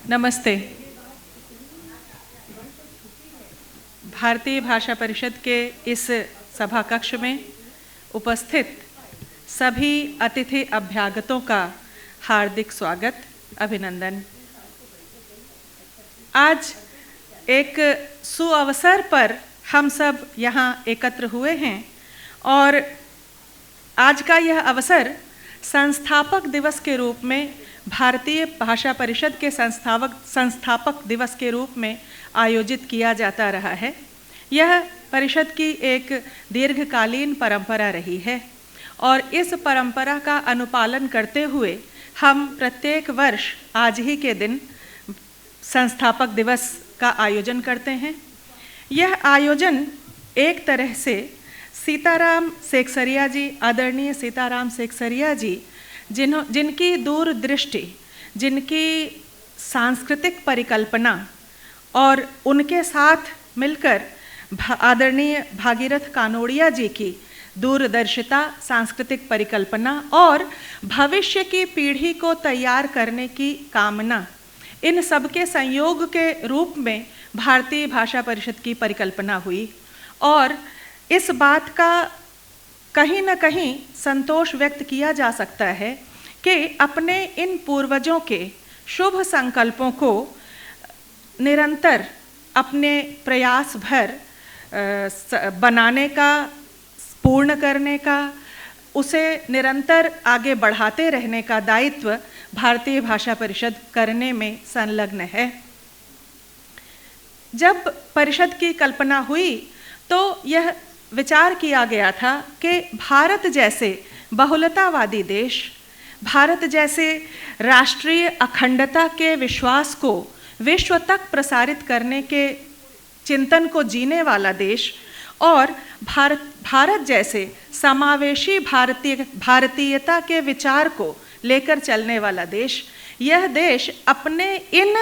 नमस्ते। भारतीय भाषा परिषद के इस सभा कक्ष में उपस्थित सभी अतिथि अभ्यागतों का हार्दिक स्वागत, अभिनंदन। आज एक सुअवसर पर हम सब यहाँ एकत्र हुए हैं और आज का यह अवसर संस्थापक दिवस के रूप में, भारतीय भाषा परिषद के संस्थापक दिवस के रूप में आयोजित किया जाता रहा है। यह परिषद की एक दीर्घकालीन परंपरा रही है और इस परंपरा का अनुपालन करते हुए हम प्रत्येक वर्ष आज ही के दिन संस्थापक दिवस का आयोजन करते हैं। यह आयोजन एक तरह से सीताराम सेकसरिया जी, आदरणीय सीताराम सेकसरिया जी, जिनकी दूरदृष्टि, जिनकी सांस्कृतिक परिकल्पना और उनके साथ मिलकर आदरणीय भागीरथ कानोड़िया जी की दूरदर्शिता, सांस्कृतिक परिकल्पना और भविष्य की पीढ़ी को तैयार करने की कामना, इन सबके संयोग के रूप में भारतीय भाषा परिषद की परिकल्पना हुई और इस बात का कहीं न कहीं संतोष व्यक्त किया जा सकता है कि अपने इन पूर्वजों के शुभ संकल्पों को निरंतर अपने प्रयास भर बनाने का, पूर्ण करने का, उसे निरंतर आगे बढ़ाते रहने का दायित्व भारतीय भाषा परिषद करने में संलग्न है। जब परिषद की कल्पना हुई तो यह विचार किया गया था कि भारत जैसे बहुलतावादी देश, भारत जैसे राष्ट्रीय अखंडता के विश्वास को विश्व तक प्रसारित करने के चिंतन को जीने वाला देश और भारत जैसे समावेशी भारतीयता के विचार को लेकर चलने वाला देश, यह देश अपने इन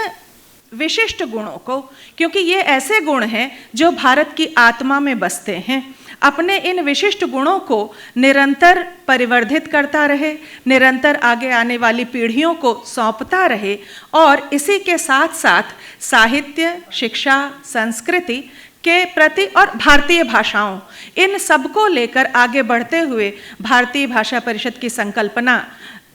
विशिष्ट गुणों को, क्योंकि ये ऐसे गुण हैं जो भारत की आत्मा में बसते हैं, अपने इन विशिष्ट गुणों को निरंतर परिवर्धित करता रहे, निरंतर आगे आने वाली पीढ़ियों को सौंपता रहे और इसी के साथ साथ साहित्य, शिक्षा, संस्कृति के प्रति और भारतीय भाषाओं, इन सबको लेकर आगे बढ़ते हुए भारतीय भाषा परिषद की संकल्पना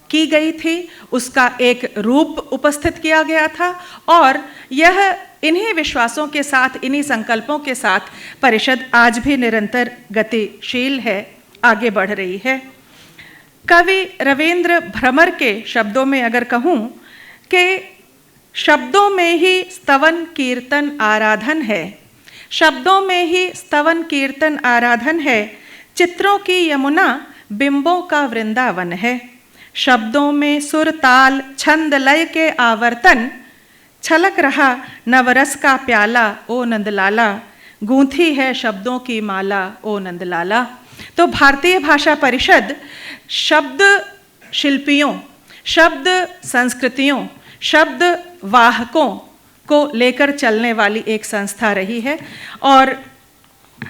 की गई थी, उसका एक रूप उपस्थित किया गया था और यह इन्हीं विश्वासों के साथ, इन्हीं संकल्पों के साथ परिषद आज भी निरंतर गतिशील है, आगे बढ़ रही है। कवि रवींद्र भ्रमर के शब्दों में अगर कहूँ कि शब्दों में ही स्तवन कीर्तन आराधन है, शब्दों में ही स्तवन कीर्तन आराधन है, चित्रों की यमुना बिंबों का वृंदावन है, शब्दों में सुर ताल छंद लय के आवर्तन, छलक रहा नवरस का प्याला ओ नंदलाला, गूंथी है शब्दों की माला ओ नंदलाला। तो भारतीय भाषा परिषद शब्द शिल्पियों, शब्द संस्कृतियों, शब्द वाहकों को लेकर चलने वाली एक संस्था रही है और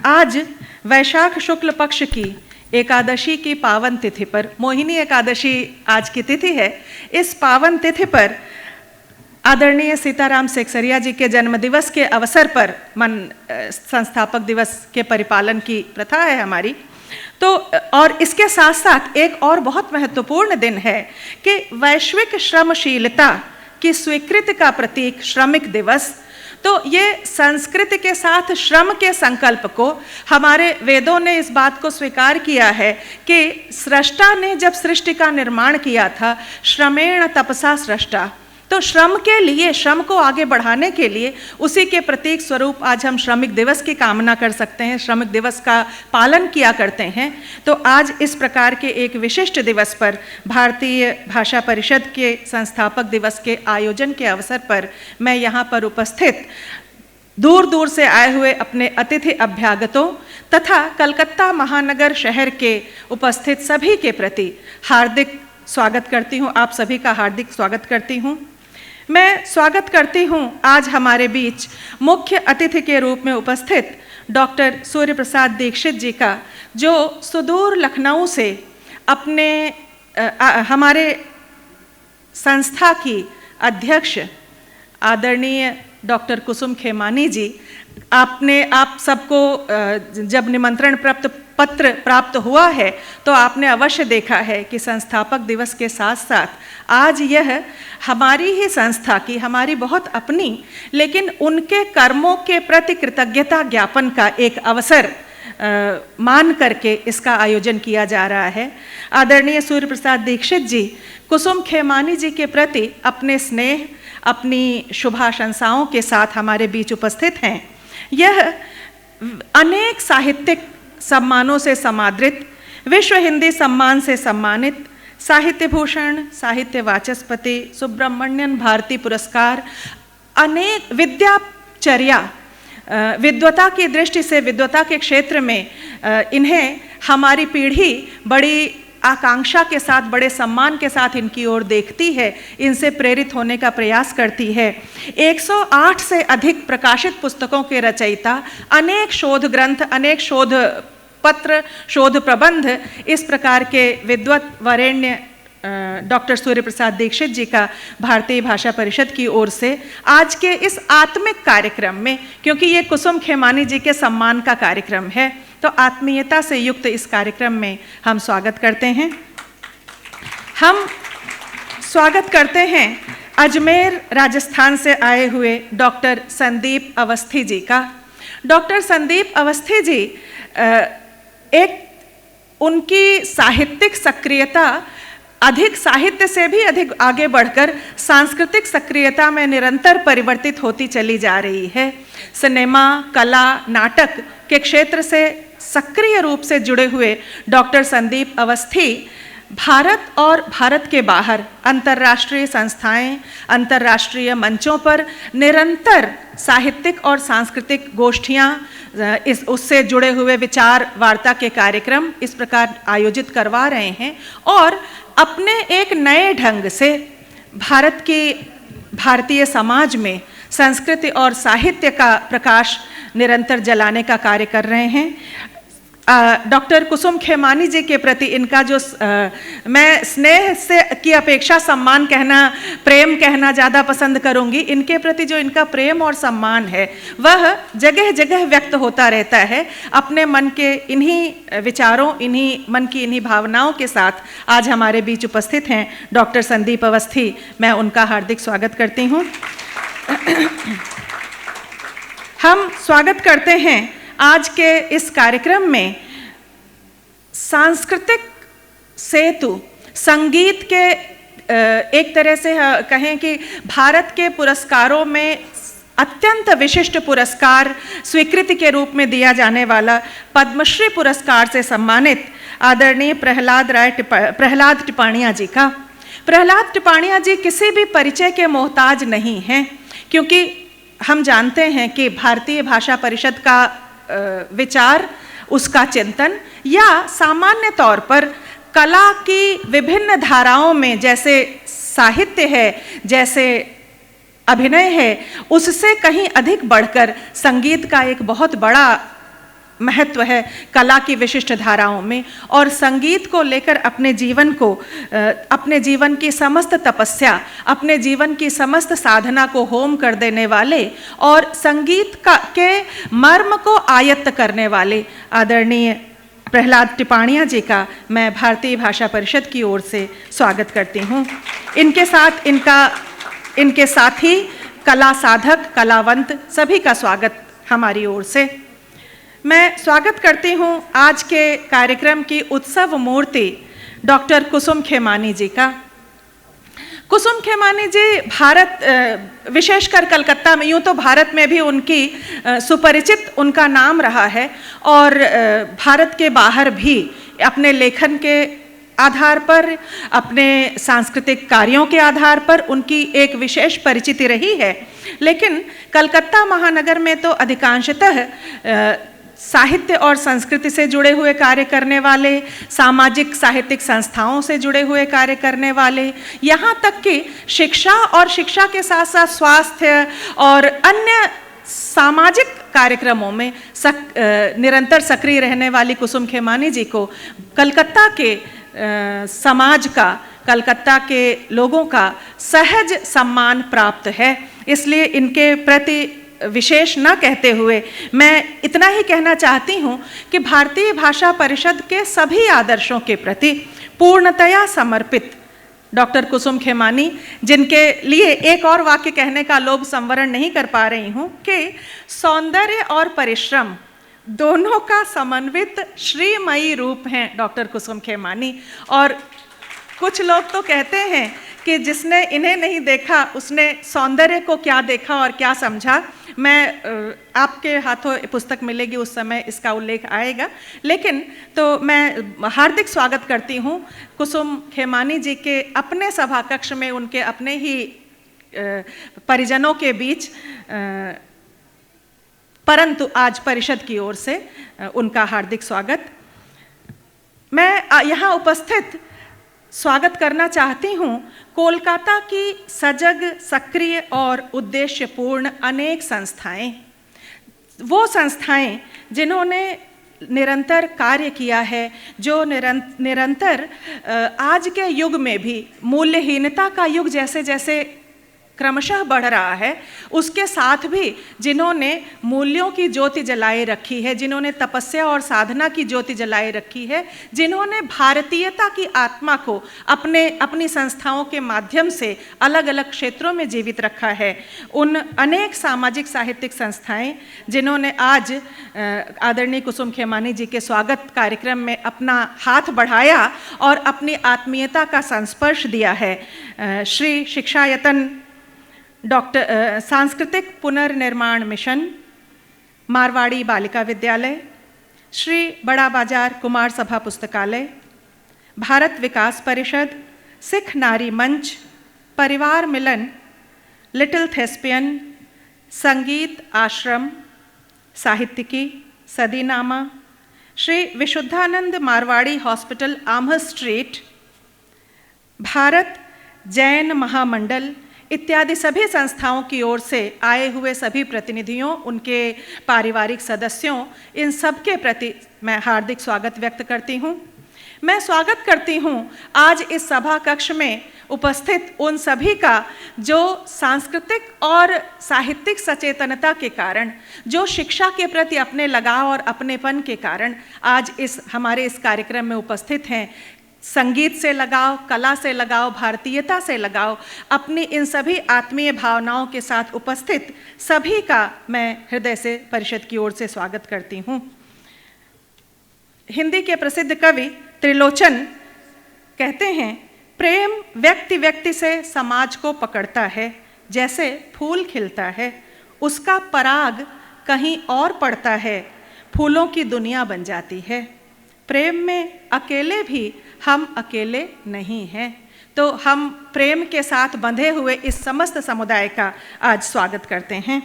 आज वैशाख शुक्ल पक्ष की एकादशी की पावन तिथि पर, मोहिनी एकादशी आज की तिथि है, इस पावन तिथि पर आदरणीय सीताराम सेकसरिया जी के जन्मदिवस के अवसर पर संस्थापक दिवस के परिपालन की प्रथा है हमारी। तो और इसके साथ साथ एक और बहुत महत्वपूर्ण दिन है कि वैश्विक श्रमशीलता की स्वीकृति का प्रतीक श्रमिक दिवस। तो ये संस्कृति के साथ श्रम के संकल्प को हमारे वेदों ने इस बात को स्वीकार किया है कि सृष्टा ने जब सृष्टि का निर्माण किया था, श्रमेण तपसा सृष्टा, तो श्रम के लिए, श्रम को आगे बढ़ाने के लिए उसी के प्रतीक स्वरूप आज हम श्रमिक दिवस की कामना कर सकते हैं, श्रमिक दिवस का पालन किया करते हैं। तो आज इस प्रकार के एक विशिष्ट दिवस पर भारतीय भाषा परिषद के संस्थापक दिवस के आयोजन के अवसर पर मैं यहाँ पर उपस्थित दूर दूर से आए हुए अपने अतिथि अभ्यागतों तथा कलकत्ता महानगर शहर के उपस्थित सभी के प्रति हार्दिक स्वागत करती हूँ, आप सभी का हार्दिक स्वागत करती हूँ। मैं स्वागत करती हूँ आज हमारे बीच मुख्य अतिथि के रूप में उपस्थित डॉक्टर सूर्य प्रसाद दीक्षित जी का, जो सुदूर लखनऊ से अपने हमारे संस्था की अध्यक्ष आदरणीय डॉक्टर कुसुम खेमानी जी, आप सबको जब निमंत्रण पत्र प्राप्त हुआ है तो आपने अवश्य देखा है कि संस्थापक दिवस के साथ साथ आज यह हमारी ही संस्था की, हमारी बहुत अपनी, लेकिन उनके कर्मों के प्रति कृतज्ञता ज्ञापन का एक अवसर मान करके इसका आयोजन किया जा रहा है। आदरणीय सूर्य प्रसाद दीक्षित जी कुसुम खेमानी जी के प्रति अपने स्नेह, अपनी शुभाशंसाओं के साथ हमारे बीच उपस्थित हैं। यह अनेक साहित्यिक सम्मानों से समादृत, विश्व हिंदी सम्मान से सम्मानित, साहित्य भूषण, साहित्य वाचस्पति, सुब्रमण्यन भारती पुरस्कार, अनेक विद्याचर्या, विद्वता की दृष्टि से विद्वता के क्षेत्र में इन्हें हमारी पीढ़ी बड़ी आकांक्षा के साथ, बड़े सम्मान के साथ इनकी ओर देखती है, इनसे प्रेरित होने का प्रयास करती है। 108 से अधिक प्रकाशित पुस्तकों के रचयिता, अनेक शोध ग्रंथ, अनेक शोध पत्र, शोध प्रबंध, इस प्रकार के विद्वत वरेण्य डॉक्टर सूर्य प्रसाद दीक्षित जी का भारतीय भाषा परिषद की ओर से आज के इस आत्मिक कार्यक्रम में, क्योंकि ये कुसुम खेमानी जी के सम्मान का कार्यक्रम है, तो आत्मीयता से युक्त इस कार्यक्रम में हम स्वागत करते हैं। हम स्वागत करते हैं अजमेर राजस्थान से आए हुए डॉक्टर संदीप अवस्थी जी का। डॉक्टर संदीप अवस्थी जी उनकी साहित्यिक सक्रियता अधिक साहित्य से भी अधिक आगे बढ़कर सांस्कृतिक सक्रियता में निरंतर परिवर्तित होती चली जा रही है। सिनेमा, कला, नाटक के क्षेत्र से सक्रिय रूप से जुड़े हुए डॉक्टर संदीप अवस्थी भारत और भारत के बाहर अंतर्राष्ट्रीय संस्थाएं, अंतर्राष्ट्रीय मंचों पर निरंतर साहित्यिक और सांस्कृतिक गोष्ठियां, उससे जुड़े हुए विचार वार्ता के कार्यक्रम इस प्रकार आयोजित करवा रहे हैं और अपने एक नए ढंग से भारतीय समाज में संस्कृति और साहित्य का प्रकाश निरंतर जलाने का कार्य कर रहे हैं। डॉक्टर कुसुम खेमानी जी के प्रति इनका जो मैं स्नेह से की अपेक्षा सम्मान कहना, प्रेम कहना ज़्यादा पसंद करूंगी। इनके प्रति जो इनका प्रेम और सम्मान है वह जगह जगह व्यक्त होता रहता है। अपने मन के इन्हीं विचारों, मन की इन्हीं भावनाओं के साथ आज हमारे बीच उपस्थित हैं डॉक्टर संदीप अवस्थी। मैं उनका हार्दिक स्वागत करती हूँ। हम स्वागत करते हैं आज के इस कार्यक्रम में सांस्कृतिक सेतु, संगीत के एक तरह से कहें कि भारत के पुरस्कारों में अत्यंत विशिष्ट पुरस्कार स्वीकृति के रूप में दिया जाने वाला पद्मश्री पुरस्कार से सम्मानित आदरणीय प्रहलाद टिपाणिया जी का। प्रहलाद टिपाणिया जी किसी भी परिचय के मोहताज नहीं हैं, क्योंकि हम जानते हैं कि भारतीय भाषा परिषद का विचार, उसका चिंतन या सामान्य तौर पर कला की विभिन्न धाराओं में, जैसे साहित्य है, जैसे अभिनय है, उससे कहीं अधिक बढ़कर संगीत का एक बहुत बड़ा महत्व है कला की विशिष्ट धाराओं में। और संगीत को लेकर अपने जीवन की समस्त तपस्या, अपने जीवन की समस्त साधना को होम कर देने वाले और संगीत के मर्म को आयत्त करने वाले आदरणीय प्रहलाद टिपाणिया जी का मैं भारतीय भाषा परिषद की ओर से स्वागत करती हूँ। इनके साथी कला साधक, कलावंत सभी का स्वागत हमारी ओर से। मैं स्वागत करती हूँ आज के कार्यक्रम की उत्सव मूर्ति डॉक्टर कुसुम खेमानी जी का। कुसुम खेमानी जी विशेषकर कलकत्ता में, यूँ तो भारत में भी उनकी सुपरिचित उनका नाम रहा है और भारत के बाहर भी अपने लेखन के आधार पर, अपने सांस्कृतिक कार्यों के आधार पर उनकी एक विशेष परिचिति रही है। लेकिन कलकत्ता महानगर में तो अधिकांशतः साहित्य और संस्कृति से जुड़े हुए कार्य करने वाले, सामाजिक साहित्यिक संस्थाओं से जुड़े हुए कार्य करने वाले, यहाँ तक कि शिक्षा और शिक्षा के साथ साथ स्वास्थ्य और अन्य सामाजिक कार्यक्रमों में निरंतर सक्रिय रहने वाली कुसुम खेमानी जी को कलकत्ता के समाज का, कलकत्ता के लोगों का सहज सम्मान प्राप्त है। इसलिए इनके प्रति विशेष न कहते हुए मैं इतना ही कहना चाहती हूँ कि भारतीय भाषा परिषद के सभी आदर्शों के प्रति पूर्णतया समर्पित डॉक्टर कुसुम खेमानी, जिनके लिए एक और वाक्य कहने का लोभ संवरण नहीं कर पा रही हूँ कि सौंदर्य और परिश्रम दोनों का समन्वित श्रीमयी रूप हैं डॉक्टर कुसुम खेमानी। और कुछ लोग तो कहते हैं कि जिसने इन्हें नहीं देखा उसने सौंदर्य को क्या देखा और क्या समझा। मैं आपके हाथों पुस्तक मिलेगी उस समय इसका उल्लेख आएगा, लेकिन तो मैं हार्दिक स्वागत करती हूँ कुसुम खेमानी जी के अपने सभा कक्ष में, उनके अपने ही परिजनों के बीच, परंतु आज परिषद की ओर से उनका हार्दिक स्वागत। मैं यहाँ उपस्थित स्वागत करना चाहती हूँ कोलकाता की सजग, सक्रिय और उद्देश्यपूर्ण अनेक संस्थाएं, वो संस्थाएं जिन्होंने निरंतर कार्य किया है, जो निरंतर आज के युग में भी मूल्यहीनता का युग जैसे जैसे क्रमशः बढ़ रहा है, उसके साथ भी जिन्होंने मूल्यों की ज्योति जलाए रखी है, जिन्होंने तपस्या और साधना की ज्योति जलाए रखी है, जिन्होंने भारतीयता की आत्मा को अपनी संस्थाओं के माध्यम से अलग अलग क्षेत्रों में जीवित रखा है, उन अनेक सामाजिक साहित्यिक संस्थाएं जिन्होंने आज आदरणीय कुसुम खेमानी जी के स्वागत कार्यक्रम में अपना हाथ बढ़ाया और अपनी आत्मीयता का संस्पर्श दिया है। श्री शिक्षायतन डॉक्टर सांस्कृतिक पुनर्निर्माण मिशन, मारवाड़ी बालिका विद्यालय, श्री बड़ा बाजार कुमार सभा पुस्तकालय, भारत विकास परिषद, सिख नारी मंच, परिवार मिलन, लिटिल थेस्पियन, संगीत आश्रम, साहित्यिकी, सदीनामा, श्री विशुद्धानंद मारवाड़ी हॉस्पिटल आम्ह स्ट्रीट, भारत जैन महामंडल इत्यादि सभी संस्थाओं की ओर से आए हुए सभी प्रतिनिधियों, उनके पारिवारिक सदस्यों, इन सब के प्रति मैं हार्दिक स्वागत व्यक्त करती हूँ। मैं स्वागत करती हूँ आज इस सभा कक्ष में उपस्थित उन सभी का जो सांस्कृतिक और साहित्यिक सचेतनता के कारण, जो शिक्षा के प्रति अपने लगाव और अपनेपन के कारण आज हमारे इस कार्यक्रम में उपस्थित हैं। संगीत से लगाव, कला से लगाव, भारतीयता से लगाव, अपनी इन सभी आत्मीय भावनाओं के साथ उपस्थित सभी का मैं हृदय से परिषद की ओर से स्वागत करती हूँ। हिंदी के प्रसिद्ध कवि त्रिलोचन कहते हैं, प्रेम व्यक्ति व्यक्ति से समाज को पकड़ता है, जैसे फूल खिलता है, उसका पराग कहीं और पड़ता है, फूलों की दुनिया बन जाती है। प्रेम में अकेले भी हम अकेले नहीं हैं। तो हम प्रेम के साथ बंधे हुए इस समस्त समुदाय का आज स्वागत करते हैं।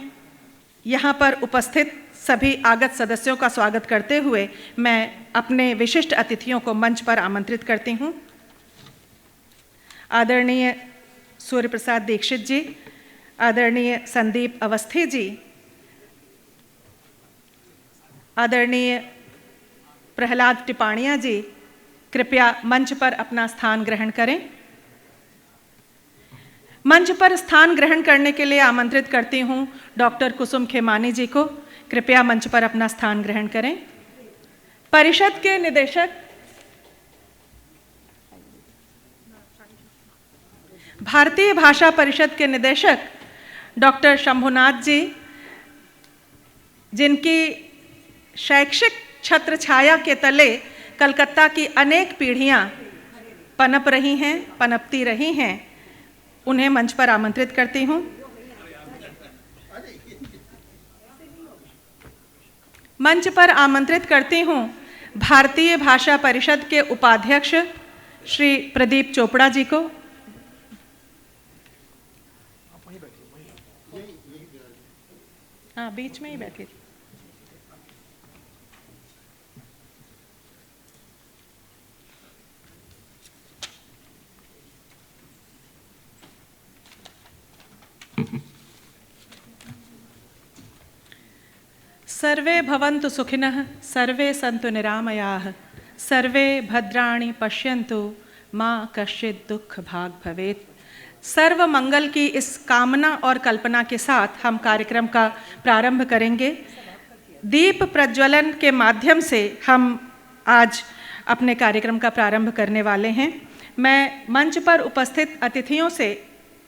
यहाँ पर उपस्थित सभी आगत सदस्यों का स्वागत करते हुए मैं अपने विशिष्ट अतिथियों को मंच पर आमंत्रित करती हूँ। आदरणीय सूर्य प्रसाद दीक्षित जी, आदरणीय संदीप अवस्थी जी, आदरणीय प्रहलाद टिपाणिया जी, कृपया मंच पर अपना स्थान ग्रहण करें। मंच पर स्थान ग्रहण करने के लिए आमंत्रित करती हूं डॉक्टर कुसुम खेमानी जी को। कृपया मंच पर अपना स्थान ग्रहण करें। परिषद के निदेशक, भारतीय भाषा परिषद के निदेशक डॉक्टर शंभुनाथ जी, जिनकी शैक्षिक छत्र छाया के तले कलकत्ता की अनेक पीढ़ियां पनप रही हैं, पनपती रही हैं, उन्हें मंच पर आमंत्रित करती हूं। मंच पर आमंत्रित करती हूं भारतीय भाषा परिषद के उपाध्यक्ष श्री प्रदीप चोपड़ा जी को। हाँ, बीच में ही बैठे। सर्वे भवन्तु सुखिनः, सर्वे सन्तु निरामयाः, सर्वे भद्राणि पश्यन्तु, माँ कश्चित् दुख भाग भवेत्। सर्व मंगल की इस कामना और कल्पना के साथ हम कार्यक्रम का प्रारंभ करेंगे। दीप प्रज्वलन के माध्यम से हम आज अपने कार्यक्रम का प्रारंभ करने वाले हैं। मैं मंच पर उपस्थित अतिथियों से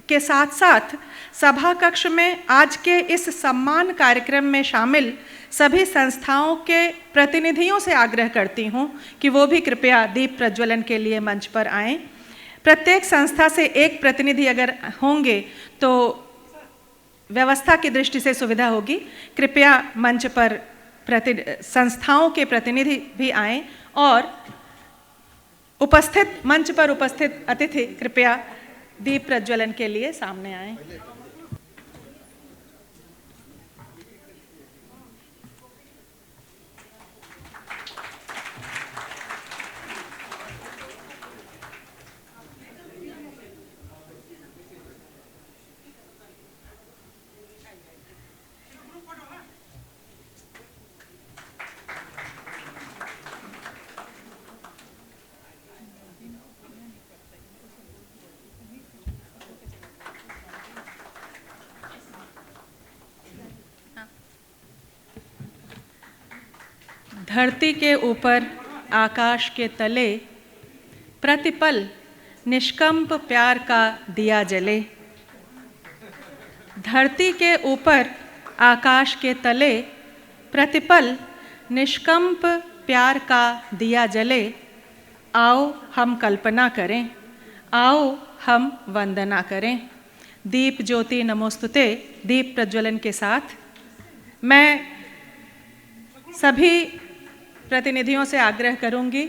के साथ साथ सभा कक्ष में आज के इस सम्मान कार्यक्रम में शामिल सभी संस्थाओं के प्रतिनिधियों से आग्रह करती हूं कि वो भी कृपया दीप प्रज्वलन के लिए मंच पर आएं। प्रत्येक संस्था से एक प्रतिनिधि अगर होंगे तो व्यवस्था की दृष्टि से सुविधा होगी। कृपया मंच पर संस्थाओं के प्रतिनिधि भी आएं और मंच पर उपस्थित अतिथि कृपया दीप प्रज्वलन के लिए सामने आएं। धरती के ऊपर आकाश के तले प्रतिपल निष्कंप प्यार का दिया जले। धरती के ऊपर आकाश के तले प्रतिपल निष्कंप प्यार का दिया जले। आओ हम कल्पना करें, आओ हम वंदना करें। दीप ज्योति नमोस्तुते दीप प्रज्वलन के साथ मैं सभी प्रतिनिधियों से आग्रह करूंगी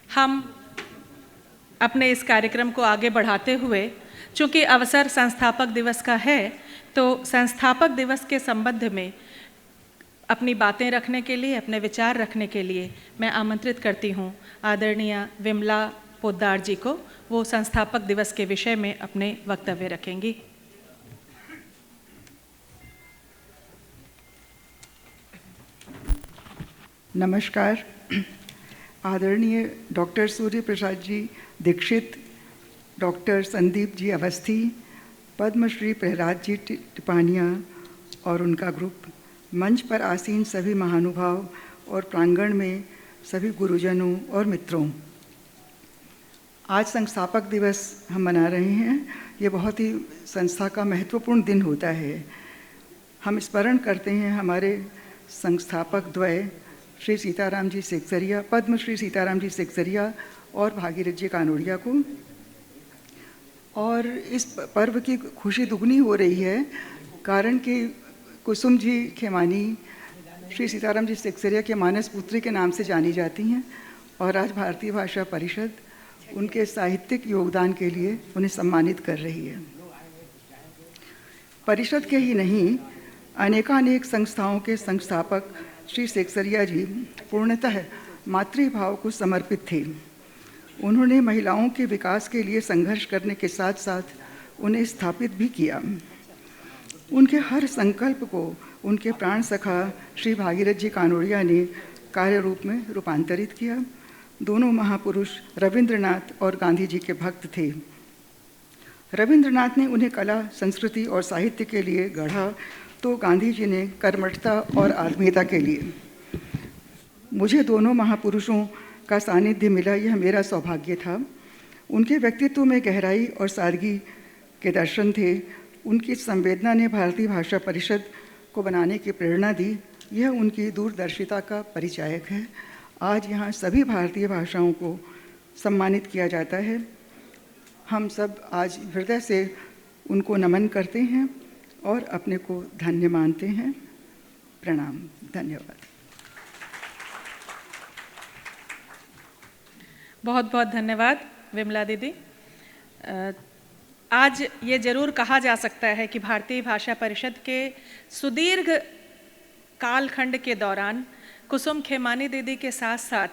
हम अपने इस कार्यक्रम को आगे बढ़ाते हुए, चूंकि अवसर संस्थापक दिवस का है, तो संस्थापक दिवस के संबंध में अपनी बातें रखने के लिए, अपने विचार रखने के लिए मैं आमंत्रित करती हूं आदरणीय विमला पोद्दार जी को। वो संस्थापक दिवस के विषय में अपने वक्तव्य रखेंगी। नमस्कार। आदरणीय डॉक्टर सूर्य प्रसाद जी दीक्षित, डॉक्टर संदीप जी अवस्थी, पद्मश्री प्रहलाद जी टिपानिया और उनका ग्रुप, मंच पर आसीन सभी महानुभाव और प्रांगण में सभी गुरुजनों और मित्रों, आज संस्थापक दिवस हम मना रहे हैं। ये बहुत ही संस्था का महत्वपूर्ण दिन होता है। हम स्मरण करते हैं हमारे संस्थापक द्वय श्री सीताराम जी सेक्सरिया, पद्मश्री सीताराम जी सेक्सरिया और भागीरथ जी कानोड़िया को। और इस पर्व की खुशी दुगनी हो रही है कारण कि कुसुम जी खेमानी श्री सीताराम जी सेक्सरिया के मानस पुत्री के नाम से जानी जाती हैं और आज भारतीय भाषा परिषद उनके साहित्यिक योगदान के लिए उन्हें सम्मानित कर रही है। परिषद के ही नहीं, अनेकानेक संस्थाओं के संस्थापक श्री सेक्सरिया जी पूर्णतः मातृभाव को समर्पित थे। उन्होंने महिलाओं के विकास के लिए संघर्ष करने के साथ साथ उन्हें स्थापित भी किया। उनके हर संकल्प को उनके प्राण सखा श्री भागीरथ जी कानोड़िया ने कार्य रूप में रूपांतरित किया। दोनों महापुरुष रविंद्रनाथ और गांधी जी के भक्त थे। रविंद्रनाथ ने उन्हें कला, संस्कृति और साहित्य के लिए गढ़ा, तो गांधी जी ने कर्मठता और आत्मीयता के लिए। मुझे दोनों महापुरुषों का सानिध्य मिला, यह मेरा सौभाग्य था। उनके व्यक्तित्व में गहराई और सादगी के दर्शन थे। उनकी संवेदना ने भारतीय भाषा परिषद को बनाने की प्रेरणा दी। यह उनकी दूरदर्शिता का परिचायक है। आज यहाँ सभी भारतीय भाषाओं को सम्मानित किया जाता है। हम सब आज हृदय से उनको नमन करते हैं और अपने को धन्य मानते हैं। प्रणाम, धन्यवाद। बहुत बहुत धन्यवाद विमला दीदी। आज ये जरूर कहा जा सकता है कि भारतीय भाषा परिषद के सुदीर्घ कालखंड के दौरान कुसुम खेमानी दीदी के साथ साथ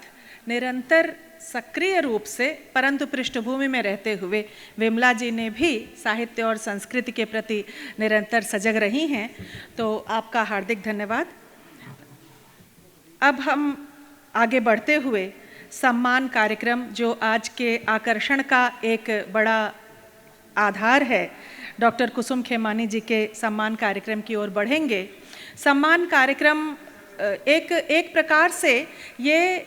निरंतर सक्रिय रूप से परंतु पृष्ठभूमि में रहते हुए विमला जी ने भी साहित्य और संस्कृति के प्रति निरंतर सजग रही हैं, तो आपका हार्दिक धन्यवाद। अब हम आगे बढ़ते हुए सम्मान कार्यक्रम, जो आज के आकर्षण का एक बड़ा आधार है, डॉक्टर कुसुम खेमानी जी के सम्मान कार्यक्रम की ओर बढ़ेंगे। सम्मान कार्यक्रम एक प्रकार से ये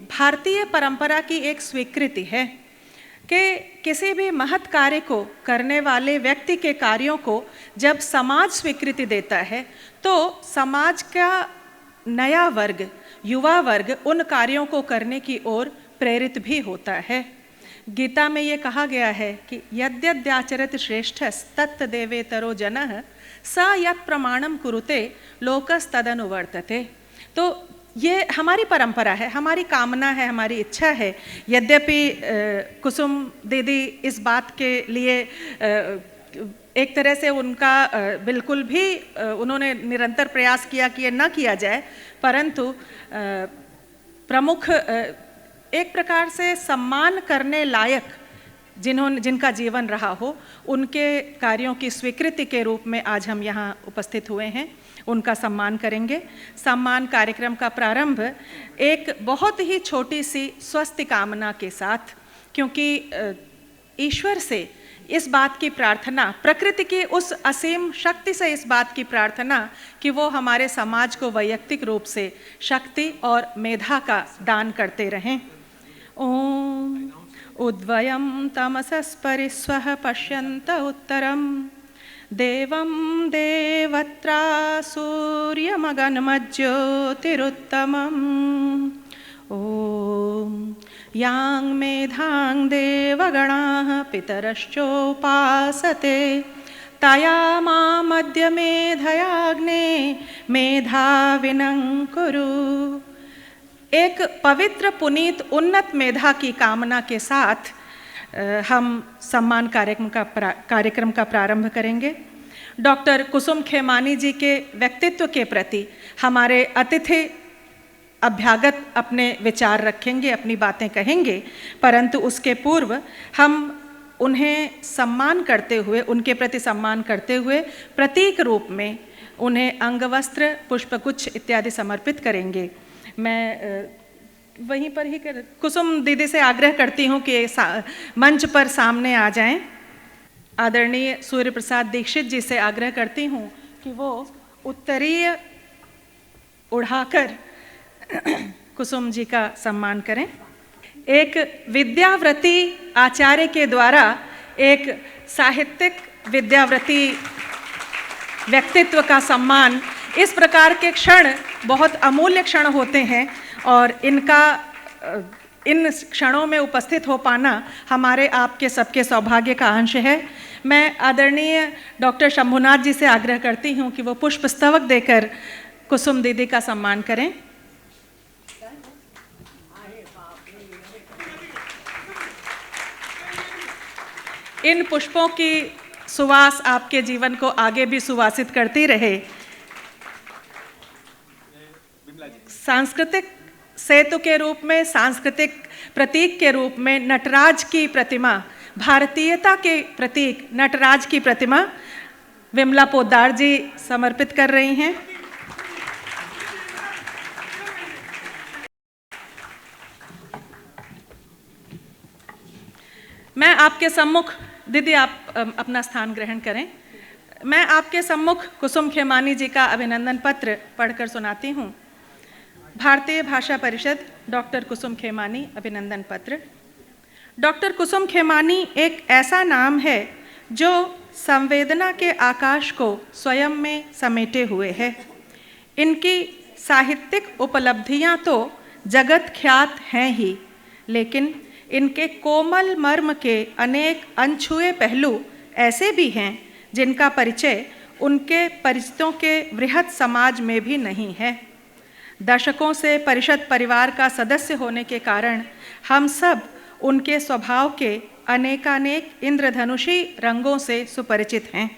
भारतीय परंपरा की एक स्वीकृति है कि किसी भी महत् कार्य को करने वाले व्यक्ति के कार्यों को जब समाज स्वीकृति देता है तो समाज का नया वर्ग, युवा वर्ग उन कार्यों को करने की ओर प्रेरित भी होता है। गीता में ये कहा गया है कि यद्यद्याचरत श्रेष्ठस्तत्तदेवेतरो जनः स यत् प्रमाणम कुरुते लोकस्तदनुवर्तते। तो ये हमारी परंपरा है, हमारी कामना है, हमारी इच्छा है। यद्यपि कुसुम दीदी इस बात के लिए एक तरह से उनका बिल्कुल भी उन्होंने निरंतर प्रयास किया कि ये न किया जाए, परंतु प्रमुख एक प्रकार से सम्मान करने लायक जिनका जीवन रहा हो, उनके कार्यों की स्वीकृति के रूप में आज हम यहाँ उपस्थित हुए हैं, उनका सम्मान करेंगे। सम्मान कार्यक्रम का प्रारंभ एक बहुत ही छोटी सी स्वस्थ कामना के साथ, क्योंकि ईश्वर से इस बात की प्रार्थना, प्रकृति की उस असीम शक्ति से इस बात की प्रार्थना कि वो हमारे समाज को वैयक्तिक रूप से शक्ति और मेधा का दान करते रहें। ओम उद्वयं तमसस्परिस्वः पश्यन्त उत्तरं देवं देवत्रा सूर्यमगनमज्योतिरुत्तमम्। ॐ यां मेधां देवगणाः पितरश्चोपासते तया मामद्य मेधयाग्ने मेधाविनं कुरु। एक पवित्र, पुनीत, उन्नत मेधा की कामना के साथ हम सम्मान कार्यक्रम का प्रारंभ करेंगे। डॉक्टर कुसुम खेमानी जी के व्यक्तित्व के प्रति हमारे अतिथि अभ्यागत अपने विचार रखेंगे, अपनी बातें कहेंगे, परंतु उसके पूर्व हम उन्हें सम्मान करते हुए, उनके प्रति सम्मान करते हुए प्रतीक रूप में उन्हें अंगवस्त्र, पुष्पगुच्छ इत्यादि समर्पित करेंगे। मैं वहीं पर ही कुसुम दीदी से आग्रह करती हूँ कि मंच पर सामने आ जाएं। आदरणीय सूर्य प्रसाद दीक्षित जी से आग्रह करती हूँ कि वो उत्तरीय उड़ाकर कुसुम जी का सम्मान करें। एक विद्याव्रती आचार्य के द्वारा एक साहित्यिक विद्याव्रती व्यक्तित्व का सम्मान, इस प्रकार के क्षण बहुत अमूल्य क्षण होते हैं और इन क्षणों में उपस्थित हो पाना हमारे आपके सबके सौभाग्य का अंश है। मैं आदरणीय डॉक्टर शंभुनाथ जी से आग्रह करती हूँ कि वो पुष्प स्तवक देकर कुसुम दीदी का सम्मान करें। इन पुष्पों की सुवास आपके जीवन को आगे भी सुवासित करती रहे। सांस्कृतिक सेतु के रूप में, सांस्कृतिक प्रतीक के रूप में नटराज की प्रतिमा, भारतीयता के प्रतीक नटराज की प्रतिमा विमला पोद्दार जी समर्पित कर रही हैं। मैं आपके सम्मुख, दीदी आप अपना स्थान ग्रहण करें, मैं आपके सम्मुख कुसुम खेमानी जी का अभिनंदन पत्र पढ़कर सुनाती हूँ। भारतीय भाषा परिषद डॉक्टर कुसुम खेमानी अभिनंदन पत्र। डॉक्टर कुसुम खेमानी एक ऐसा नाम है जो संवेदना के आकाश को स्वयं में समेटे हुए है। इनकी साहित्यिक उपलब्धियां तो जगत ख्यात हैं ही, लेकिन इनके कोमल मर्म के अनेक अनछुए पहलू ऐसे भी हैं जिनका परिचय उनके परिचितों के वृहत समाज में भी नहीं है। दशकों से परिषद परिवार का सदस्य होने के कारण हम सब उनके स्वभाव के अनेकानेक इंद्रधनुषी रंगों से सुपरिचित हैं।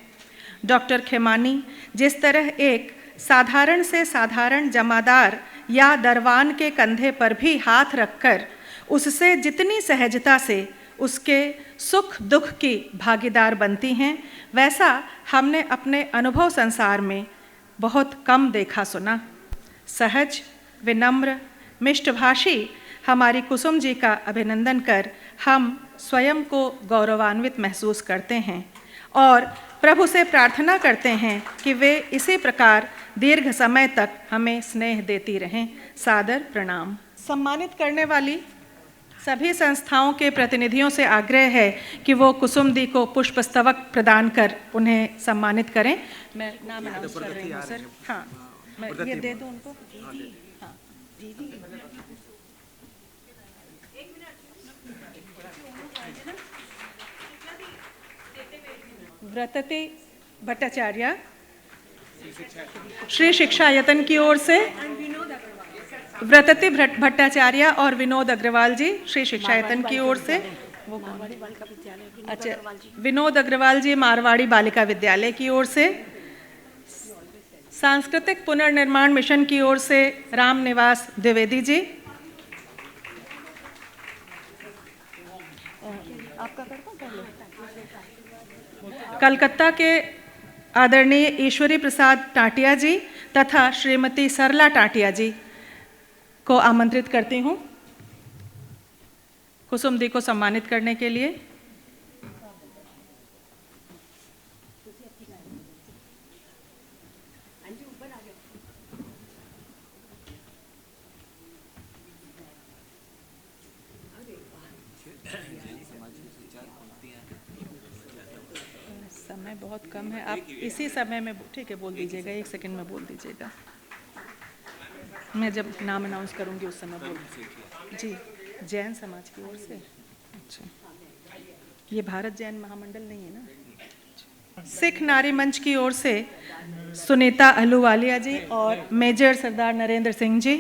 डॉक्टर खेमानी जिस तरह एक साधारण से साधारण जमादार या दरवान के कंधे पर भी हाथ रखकर उससे जितनी सहजता से उसके सुख दुख की भागीदार बनती हैं, वैसा हमने अपने अनुभव संसार में बहुत कम देखा सुना। सहज, विनम्र, मिष्टभाषी हमारी कुसुम जी का अभिनंदन कर हम स्वयं को गौरवान्वित महसूस करते हैं और प्रभु से प्रार्थना करते हैं कि वे इसी प्रकार दीर्घ समय तक हमें स्नेह देती रहें। सादर प्रणाम। सम्मानित करने वाली सभी संस्थाओं के प्रतिनिधियों से आग्रह है कि वो कुसुम दी को पुष्पस्तवक प्रदान कर उन्हें सम्मानित करें। मैं नाम अनाउंस कर रही हूँ सर। हाँ, मैं ये दे दूँ उनको। हाँ, व्रतति भट्टाचार्य श्री शिक्षायतन की ओर से, व्रतति भट्टाचार्य और विनोद अग्रवाल जी श्री शिक्षायतन की ओर से। अच्छा, विनोद अग्रवाल जी मारवाड़ी बालिका विद्यालय की ओर से। सांस्कृतिक पुनर्निर्माण मिशन की ओर से रामनिवास द्विवेदी जी। आपका कलकत्ता के आदरणीय ईश्वरी प्रसाद टाटिया जी तथा श्रीमती सरला टाटिया जी को आमंत्रित करती हूँ कुसुम दी को सम्मानित करने के लिए। समय बहुत कम है, आप इसी समय में ठीक है बोल दीजिएगा, 1 सेकंड में बोल दीजिएगा। मैं जब नाम अनाउंस करूंगी उस समय बोल। जी, जैन समाज की ओर से। अच्छा, ये भारत जैन महामंडल नहीं है ना। सिख नारी मंच की ओर से सुनीता अहलूवालिया जी और मेजर सरदार नरेंद्र सिंह जी।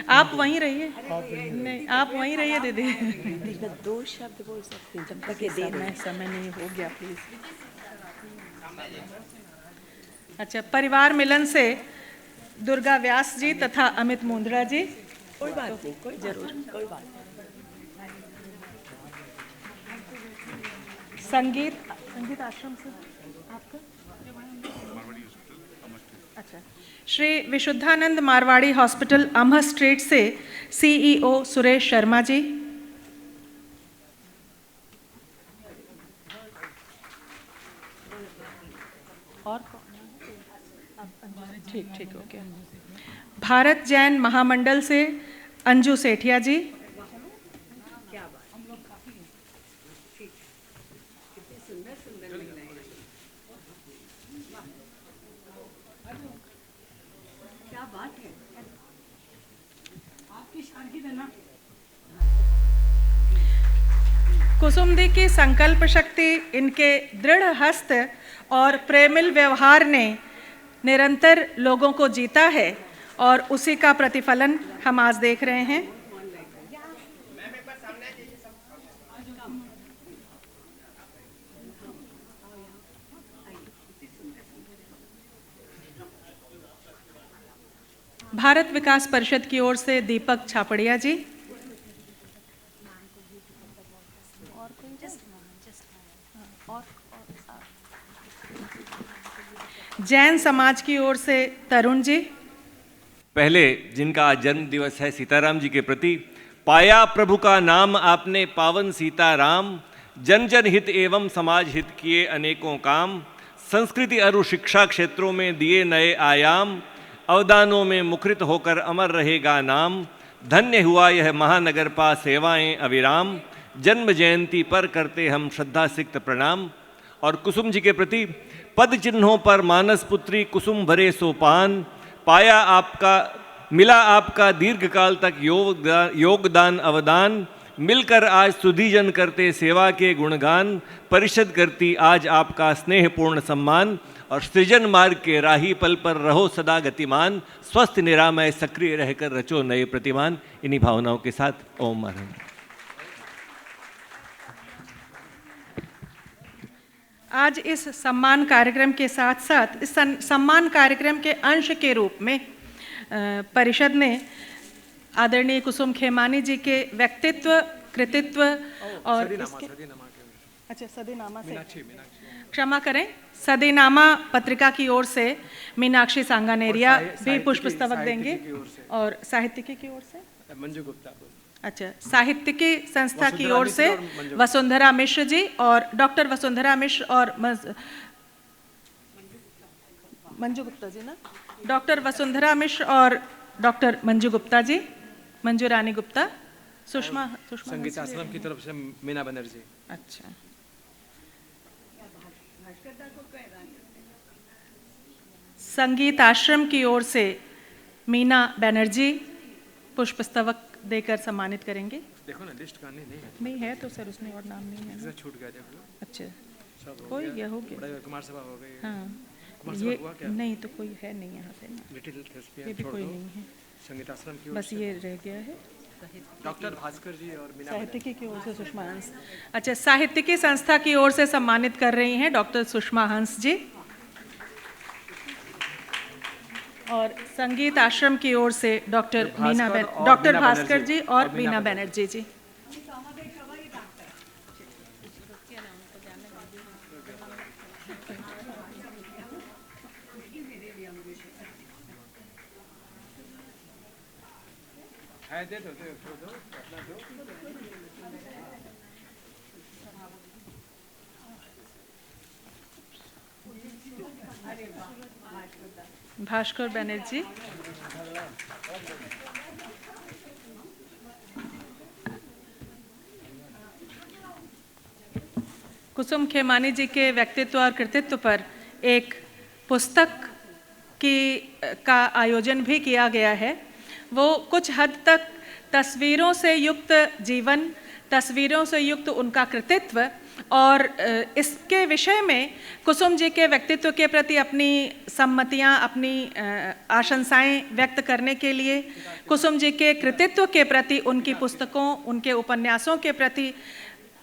आप वहीं रहिए। नहीं, आप वहीं रहिए दीदी। 2 शब्द बोल सकते हैं जब तक ये समय नहीं हो गया प्लीज। अच्छा, परिवार मिलन से दुर्गा व्यास जी तथा अमित मुंद्रा जी। कोई बात नहीं, कोई जरूर, कोई बात। संगीत आश्रम से आपका। अच्छा, श्री विशुद्धानंद मारवाड़ी हॉस्पिटल अमह स्ट्रीट से सीईओ सुरेश शर्मा जी। और ठीक ओके। भारत जैन महामंडल से अंजू सेठिया जी। कुसुम दी की संकल्प शक्ति, इनके दृढ़ हस्त और प्रेमिल व्यवहार ने निरंतर लोगों को जीता है और उसी का प्रतिफलन हम आज देख रहे हैं। भारत विकास परिषद की ओर से दीपक छापड़िया जी। जैन समाज की ओर से तरुण जी। पहले जिनका आज जन्म दिवस है, सीताराम जी के प्रति। पाया प्रभु का नाम आपने पावन सीताराम, जन जन हित एवं समाज हित किए अनेकों काम, संस्कृति और शिक्षा क्षेत्रों में दिए नए आयाम, अवदानों में मुखरित होकर अमर रहेगा नाम, धन्य हुआ यह महानगर पा सेवाएं अविराम, जन्म जयंती पर करते हम श्रद्धा सिक्त प्रणाम। और कुसुम जी के प्रति, पद चिन्हों पर मानस पुत्री कुसुम भरे सोपान, पाया आपका मिला आपका दीर्घकाल तक योगदान अवदान, मिलकर आज सुधीजन करते सेवा के गुणगान, परिषद करती आज आपका स्नेहपूर्ण सम्मान, और सृजन मार्ग के राही पल पर रहो सदा गतिमान, स्वस्थ निरामय सक्रिय रहकर रचो नए प्रतिमान। इन्हीं भावनाओं के साथ ओम आनंद। आज इस सम्मान कार्यक्रम के साथ साथ इस सम्मान कार्यक्रम के अंश के रूप में परिषद ने आदरणीय कुसुम खेमानी जी के व्यक्तित्व, कृतित्व और अच्छा सदीनामा से क्षमा करें, सदीनामा पत्रिका की ओर से मीनाक्षी सांगानेरिया भी पुष्प स्तवक देंगे, और साहित्यिकी की ओर से मंजू गुप्ता, अच्छा साहित्यिकी संस्था की ओर से वसुंधरा मिश्र जी और डॉक्टर वसुंधरा मिश्र और मंजू गुप्ता जी ना, डॉक्टर वसुंधरा मिश्र और डॉक्टर मंजू गुप्ता जी, मंजू रानी गुप्ता, सुषमा संगीत आश्रम की तरफ से मीना बनर्जी। अच्छा, संगीत आश्रम की ओर से मीना बनर्जी पुष्प स्तवक देकर सम्मानित करेंगे। देखो ना लिस्ट करनी नहीं है तो सर उसमें और नाम नहीं है ना। छूट गया देखो। अच्छा हो गया कुमार सभा हो गई। हाँ ये नहीं तो कोई है नहीं यहाँ पे ना, ये भी कोई नहीं है, संगीत आश्रम की बस ये रह गया है। डॉक्टर भास्कर जी और साहित्यिकी की ओर से सुषमा हंस। अच्छा, साहित्यिकी संस्था की ओर से सम्मानित कर रही हैं डॉक्टर सुषमा हंस जी, और संगीत आश्रम की ओर से डॉक्टर भास्कर जी और बीना बनर्जी जी। भास्कर बनर्जी, कुसुम खेमानी जी के व्यक्तित्व और कृतित्व पर एक पुस्तक का आयोजन भी किया गया है। वो कुछ हद तक तस्वीरों से युक्त जीवन, तस्वीरों से युक्त उनका कृतित्व और इसके विषय में कुसुम जी के व्यक्तित्व के प्रति अपनी सम्मतियां, अपनी आशंसाएं व्यक्त करने के लिए, कुसुम जी के कृतित्व के प्रति, उनकी पुस्तकों, उनके उपन्यासों के प्रति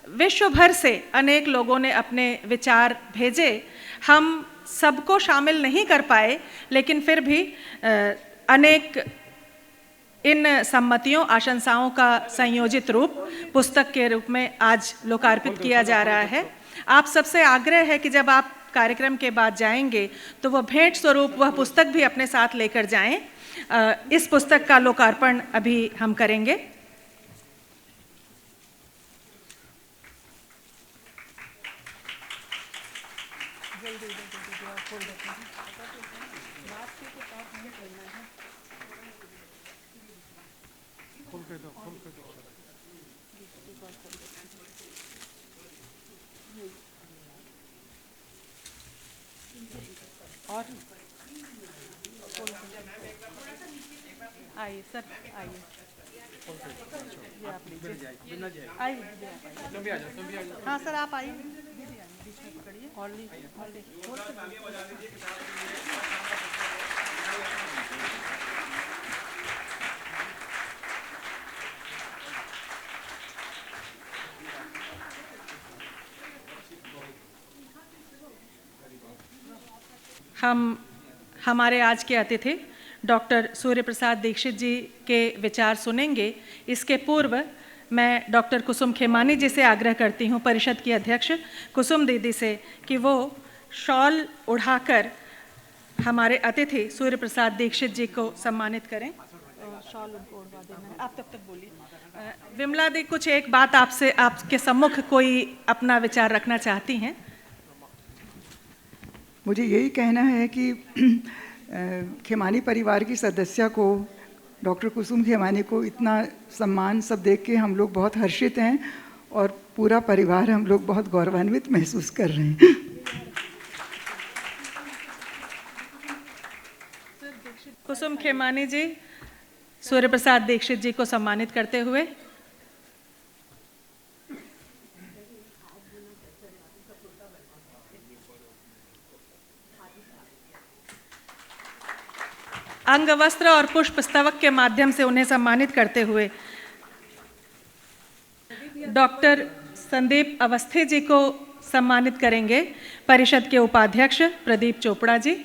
विश्व भर से अनेक लोगों ने अपने विचार भेजे। हम सबको शामिल नहीं कर पाए, लेकिन फिर भी अनेक इन सम्मतियों, आशंसाओं का संयोजित रूप पुस्तक के रूप में आज लोकार्पित किया जा रहा है। आप सबसे आग्रह है कि जब आप कार्यक्रम के बाद जाएंगे तो वह भेंट स्वरूप वह पुस्तक भी अपने साथ लेकर जाएं। इस पुस्तक का लोकार्पण अभी हम करेंगे। और आइए सर, आइए ये आप लीजिए, आइए। हाँ सर आप आइए, बीच में पकड़िए और हमारे आज के अतिथि डॉक्टर सूर्य प्रसाद दीक्षित जी के विचार सुनेंगे। इसके पूर्व मैं डॉक्टर कुसुम खेमानी जी से आग्रह करती हूँ, परिषद की अध्यक्ष कुसुम दीदी से, कि वो शॉल उड़ाकर हमारे अतिथि सूर्य प्रसाद दीक्षित जी को सम्मानित करें। शॉल उनको उड़वा देना है। आप तब तक बोलिए। विमला दी, कुछ एक बात आपसे, आपके सम्मुख कोई अपना विचार रखना चाहती हैं? मुझे यही कहना है कि खेमानी परिवार की सदस्य को, डॉक्टर कुसुम खेमानी को इतना सम्मान सब देख के हम लोग बहुत हर्षित हैं और पूरा परिवार हम लोग बहुत गौरवान्वित महसूस कर रहे हैं। कुसुम खेमानी जी सूर्य प्रसाद दीक्षित जी को सम्मानित करते हुए। अंगवस्त्र और पुष्प स्तवक के माध्यम से उन्हें सम्मानित करते हुए डॉक्टर संदीप अवस्थी जी को सम्मानित करेंगे परिषद के उपाध्यक्ष प्रदीप चोपड़ा जी।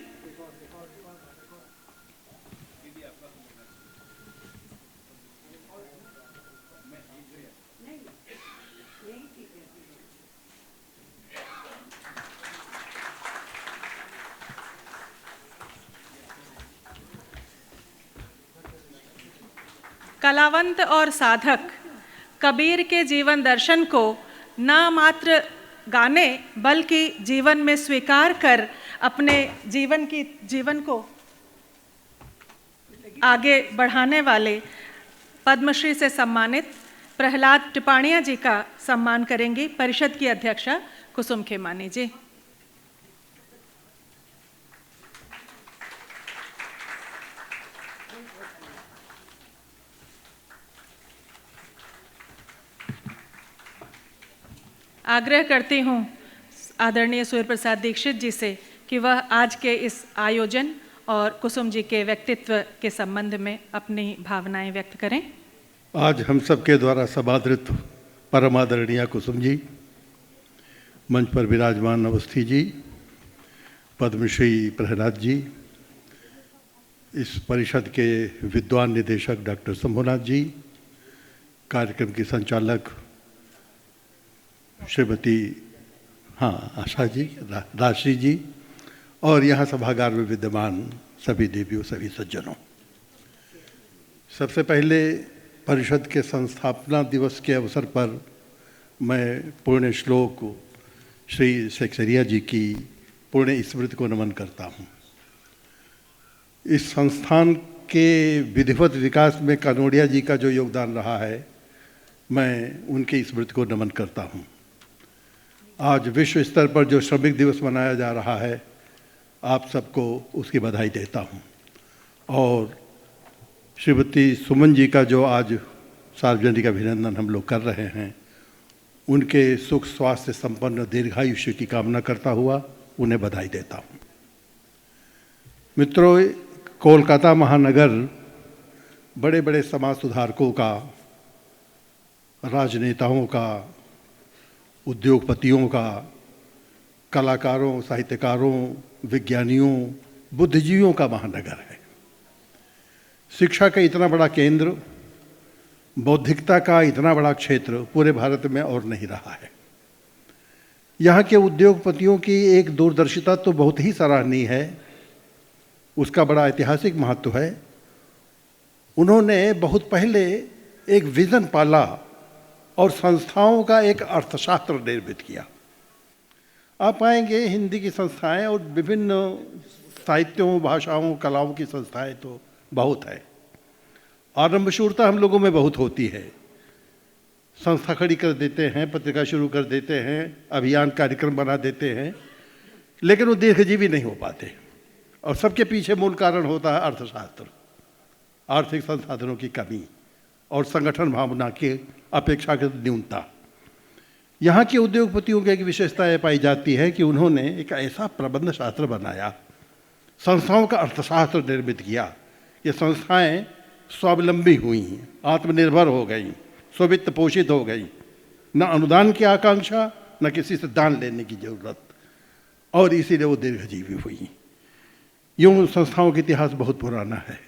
कलावंत और साधक कबीर के जीवन दर्शन को न मात्र गाने बल्कि जीवन में स्वीकार कर अपने जीवन को आगे बढ़ाने वाले पद्मश्री से सम्मानित प्रहलाद टिपाणिया जी का सम्मान करेंगी परिषद की अध्यक्षा कुसुम खेमानी जी। आग्रह करती हूँ आदरणीय सूर्य प्रसाद दीक्षित जी से कि वह आज के इस आयोजन और कुसुम जी के व्यक्तित्व के संबंध में अपनी भावनाएं व्यक्त करें। आज हम सबके द्वारा समादृत परम आदरणीय कुसुम जी, मंच पर विराजमान अवस्थी जी, पद्मश्री प्रहलाद जी, इस परिषद के विद्वान निदेशक डॉक्टर शंभुनाथ जी, कार्यक्रम की संचालक श्रीमती आशा जी, राशि जी, और यहाँ सभागार में विद्यमान सभी देवियों, सभी सज्जनों, सबसे पहले परिषद के संस्थापना दिवस के अवसर पर मैं पुण्य श्लोक श्री सेक्सरिया जी की पुण्य स्मृति को नमन करता हूँ। इस संस्थान के विधिवत विकास में कानोड़िया जी का जो योगदान रहा है, मैं उनकी स्मृति को नमन करता हूँ। आज विश्व स्तर पर जो श्रमिक दिवस मनाया जा रहा है, आप सबको उसकी बधाई देता हूँ। और श्रीमती सुमन जी का जो आज सार्वजनिक अभिनंदन हम लोग कर रहे हैं, उनके सुख स्वास्थ्य संपन्न दीर्घायुष्य की कामना करता हुआ उन्हें बधाई देता हूँ। मित्रों, कोलकाता महानगर बड़े बड़े समाज सुधारकों का, राजनेताओं का, उद्योगपतियों का, कलाकारों, साहित्यकारों, विज्ञानियों, बुद्धिजीवियों का महानगर है। शिक्षा का इतना बड़ा केंद्र, बौद्धिकता का इतना बड़ा क्षेत्र पूरे भारत में और नहीं रहा है। यहाँ के उद्योगपतियों की एक दूरदर्शिता तो बहुत ही सराहनीय है, उसका बड़ा ऐतिहासिक महत्व है। उन्होंने बहुत पहले एक विज़न पाला और संस्थाओं का एक अर्थशास्त्र निर्मित किया। आप पाएंगे हिंदी की संस्थाएं और विभिन्न साहित्यों, भाषाओं, कलाओं की संस्थाएं तो बहुत है। आरंभशूरता हम लोगों में बहुत होती है, संस्था खड़ी कर देते हैं, पत्रिका शुरू कर देते हैं, अभियान कार्यक्रम बना देते हैं, लेकिन वो दीर्घजीवी नहीं हो पाते। और सबके पीछे मूल कारण होता है अर्थशास्त्र, आर्थिक संसाधनों की कमी और संगठन भावना की अपेक्षाकृत न्यूनता। यहाँ के उद्योगपतियों की एक विशेषता यह पाई जाती है कि उन्होंने एक ऐसा प्रबंध शास्त्र बनाया, संस्थाओं का अर्थशास्त्र निर्मित किया। ये संस्थाएं स्वावलंबी हुई, आत्मनिर्भर हो गई, स्ववित्त पोषित हो गई, न अनुदान की आकांक्षा, न किसी से दान लेने की जरूरत, और इसीलिए वो दीर्घजीवी हुई। यूँ संस्थाओं का इतिहास बहुत पुराना है।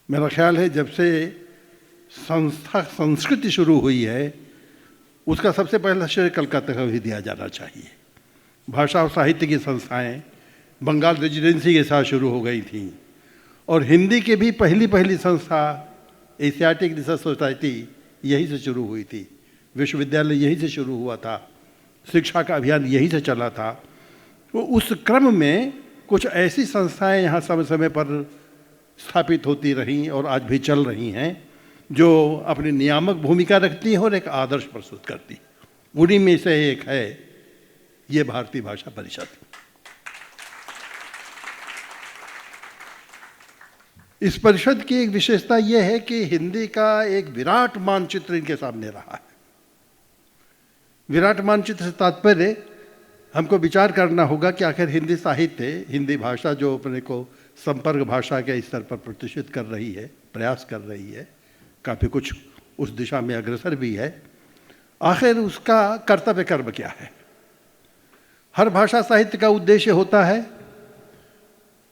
मेरा ख्याल है जब से संस्था संस्कृति शुरू हुई है, उसका सबसे पहला श्रेय कलकत्ता को भी दिया जाना चाहिए। भाषा और साहित्य की संस्थाएं बंगाल रेजिडेंसी के साथ शुरू हो गई थी, और हिंदी की भी पहली संस्था एशियाटिक रिसर्च सोसाइटी यहीं से शुरू हुई थी। विश्वविद्यालय यहीं से शुरू हुआ था, शिक्षा का अभियान यहीं से चला था। तो उस क्रम में कुछ ऐसी संस्थाएं यहाँ समय समय पर स्थापित होती रहीं और आज भी चल रही हैं, जो अपनी नियामक भूमिका रखती हैं और एक आदर्श प्रस्तुत करती। उन्हीं में से एक है ये भारतीय भाषा परिषद। इस परिषद की एक विशेषता यह है कि हिंदी का एक विराट मानचित्र इनके सामने रहा है। विराट मानचित्र से तात्पर्य हमको विचार करना होगा कि आखिर हिंदी साहित्य, हिंदी भाषा जो अपने को संपर्क भाषा के स्तर पर प्रतिष्ठित कर रही है, प्रयास कर रही है, काफ़ी कुछ उस दिशा में अग्रसर भी है। आखिर उसका कर्तव्य कर्म क्या है? हर भाषा साहित्य का उद्देश्य होता है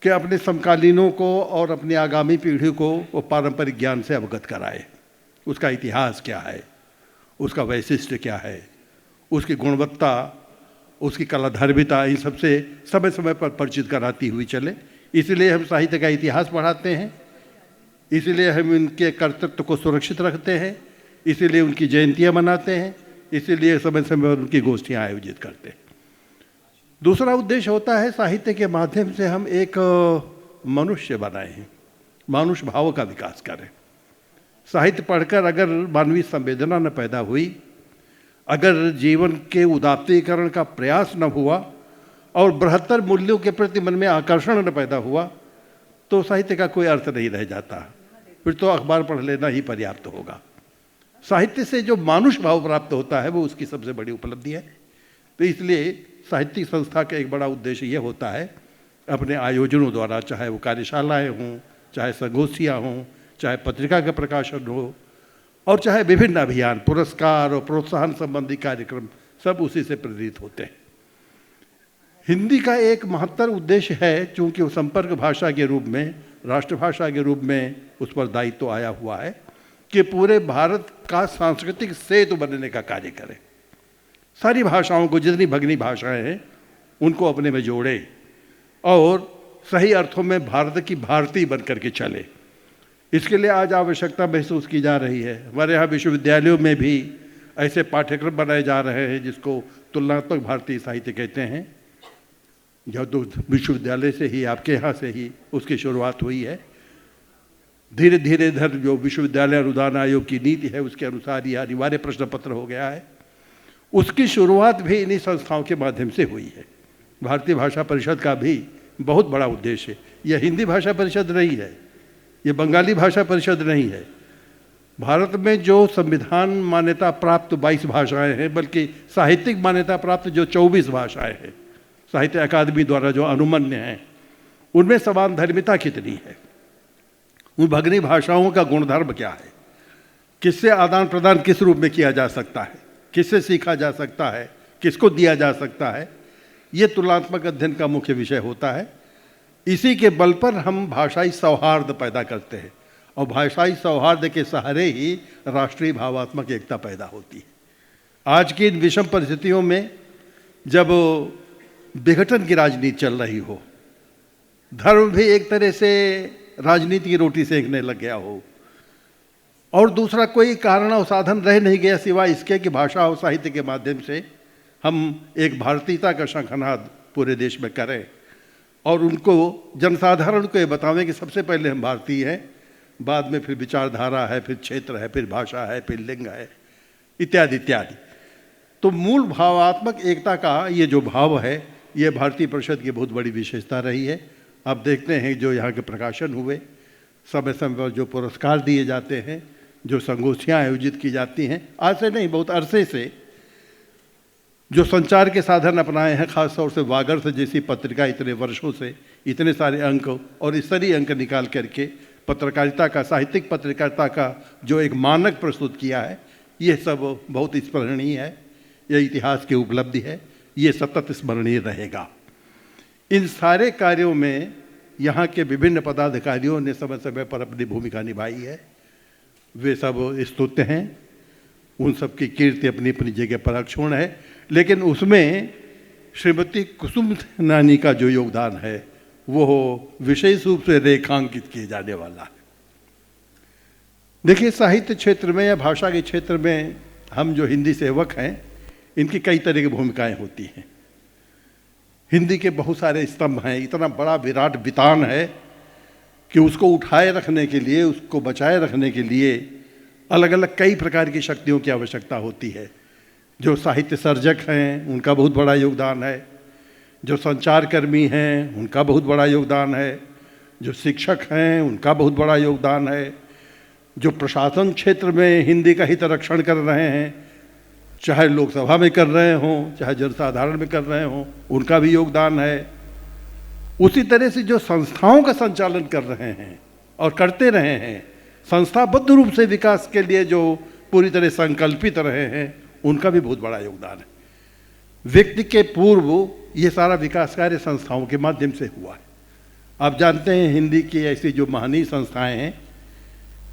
कि अपने समकालीनों को और अपनी आगामी पीढ़ी को वो पारंपरिक ज्ञान से अवगत कराए। उसका इतिहास क्या है, उसका वैशिष्ट्य क्या है, उसकी गुणवत्ता, उसकी कलाधर्मिता, इन सबसे समय समय पर परिचित कराती हुई चले। इसलिए हम साहित्य का इतिहास पढ़ाते हैं, इसलिए हम उनके कर्तृत्व को सुरक्षित रखते हैं, इसीलिए उनकी जयंतियाँ मनाते हैं, इसीलिए समय समय पर उनकी गोष्ठियाँ आयोजित करते हैं। दूसरा उद्देश्य होता है साहित्य के माध्यम से हम एक मनुष्य बनाएं, मानुष भाव का विकास करें। साहित्य पढ़कर अगर मानवीय संवेदना न पैदा हुई, अगर जीवन के उदात्तीकरण का प्रयास न हुआ और बृहत्तर मूल्यों के प्रति मन में आकर्षण न पैदा हुआ, तो साहित्य का कोई अर्थ नहीं रह जाता। फिर तो अखबार पढ़ लेना ही पर्याप्त होगा। साहित्य से जो मानुष भाव प्राप्त होता है वो उसकी सबसे बड़ी उपलब्धि है। तो इसलिए साहित्यिक संस्था का एक बड़ा उद्देश्य ये होता है, अपने आयोजनों द्वारा, चाहे वो कार्यशालाएँ हों, चाहे संगोष्ठियाँ हों, चाहे पत्रिका का प्रकाशन हो, और चाहे विभिन्न अभियान, पुरस्कार और प्रोत्साहन संबंधी कार्यक्रम, सब उसी से प्रेरित होते हैं। हिंदी का एक महत्तर उद्देश्य है, चूँकि वो संपर्क भाषा के रूप में, राष्ट्रभाषा के रूप में उस पर दायित्व आया हुआ है कि पूरे भारत का सांस्कृतिक सेतु बनने का कार्य करे। सारी भाषाओं को, जितनी भगिनी भाषाएं हैं, उनको अपने में जोड़े और सही अर्थों में भारत की भारती बन करके चले। इसके लिए आज आवश्यकता महसूस की जा रही है। हमारे यहाँ विश्वविद्यालयों में भी ऐसे पाठ्यक्रम बनाए जा रहे हैं जिसको तुलनात्मक भारतीय साहित्य कहते हैं। यह तो विश्वविद्यालय से ही, आपके यहाँ से ही उसकी शुरुआत हुई है। धीरे धीरे इधर जो विश्वविद्यालय अनुदान आयोग की नीति है उसके अनुसार यह अनिवार्य प्रश्न पत्र हो गया है। उसकी शुरुआत भी इन्हीं संस्थाओं के माध्यम से हुई है। भारतीय भाषा परिषद का भी बहुत बड़ा उद्देश्य, यह हिंदी भाषा परिषद नहीं है, ये बंगाली भाषा परिषद नहीं है। भारत में जो संविधान मान्यता प्राप्त 22 भाषाएं हैं, बल्कि साहित्यिक मान्यता प्राप्त जो 24 भाषाएं हैं, साहित्य अकादमी द्वारा जो अनुमन्य हैं, उनमें समान धर्मिता कितनी है, उन भगिनी भाषाओं का गुणधर्म क्या है, किससे आदान प्रदान किस रूप में किया जा सकता है, किससे सीखा जा सकता है, किसको दिया जा सकता है, ये तुलनात्मक अध्ययन का मुख्य विषय होता है। इसी के बल पर हम भाषाई सौहार्द पैदा करते हैं और भाषाई सौहार्द के सहारे ही राष्ट्रीय भावात्मक एकता पैदा होती है। आज की इन विषम परिस्थितियों में जब विघटन की राजनीति चल रही हो, धर्म भी एक तरह से राजनीति की रोटी सेकने लग गया हो, और दूसरा कोई कारण और साधन रह नहीं गया सिवाय इसके कि भाषा और साहित्य के माध्यम से हम एक भारतीयता का शंखनाद पूरे देश में करें और उनको, जनसाधारण को ये बतावें कि सबसे पहले हम भारतीय हैं, बाद में फिर विचारधारा है, फिर क्षेत्र है, फिर भाषा है, फिर लिंग है, इत्यादि इत्यादि। तो मूल भावात्मक एकता का ये जो भाव है, ये भारतीय परिषद की बहुत बड़ी विशेषता रही है। आप देखते हैं जो यहाँ के प्रकाशन हुए, समय समय पर जो पुरस्कार दिए जाते हैं, जो संगोष्ठियाँ आयोजित की जाती हैं, आज से नहीं बहुत अरसे से जो संचार के साधन अपनाए हैं, खास तौर से वागर्थ जैसी पत्रिका इतने वर्षों से इतने सारे अंक और स्तरीय अंक निकाल करके पत्रकारिता का, साहित्यिक पत्रकारिता का जो एक मानक प्रस्तुत किया है, ये सब बहुत स्मरणीय है। यह इतिहास की उपलब्धि है, ये सतत स्मरणीय रहेगा। इन सारे कार्यों में यहाँ के विभिन्न पदाधिकारियों ने समय समय पर अपनी भूमिका निभाई है। वे सब स्तुत्य हैं, उन सब की कीर्ति अपनी अपनी जगह पर अक्षुण्ण है, लेकिन उसमें श्रीमती कुसुम सेनानी का जो योगदान है वो विशेष रूप से रेखांकित किए जाने वाला है। देखिए, साहित्य क्षेत्र में या भाषा के क्षेत्र में हम जो हिंदी सेवक हैं, इनकी कई तरह की भूमिकाएं होती हैं। हिंदी के बहुत सारे स्तंभ हैं, इतना बड़ा विराट वितान है कि उसको उठाए रखने के लिए, उसको बचाए रखने के लिए अलग अलग कई प्रकार की शक्तियों की आवश्यकता होती है। जो साहित्य सर्जक हैं उनका बहुत बड़ा योगदान है, जो संचारकर्मी हैं उनका बहुत बड़ा योगदान है, जो शिक्षक हैं उनका बहुत बड़ा योगदान है, जो प्रशासन क्षेत्र में हिंदी का हित रक्षण कर रहे हैं, चाहे लोकसभा में कर रहे हों, चाहे जनसाधारण में कर रहे हों, उनका भी योगदान है। उसी तरह से जो संस्थाओं का संचालन कर रहे हैं और करते रहे हैं, संस्थाबद्ध रूप से विकास के लिए जो पूरी तरह संकल्पित रहे हैं, उनका भी बहुत बड़ा योगदान है। व्यक्ति के पूर्व ये सारा विकास कार्य संस्थाओं के माध्यम से हुआ है। आप जानते हैं हिंदी की ऐसी जो महानी संस्थाएं हैं,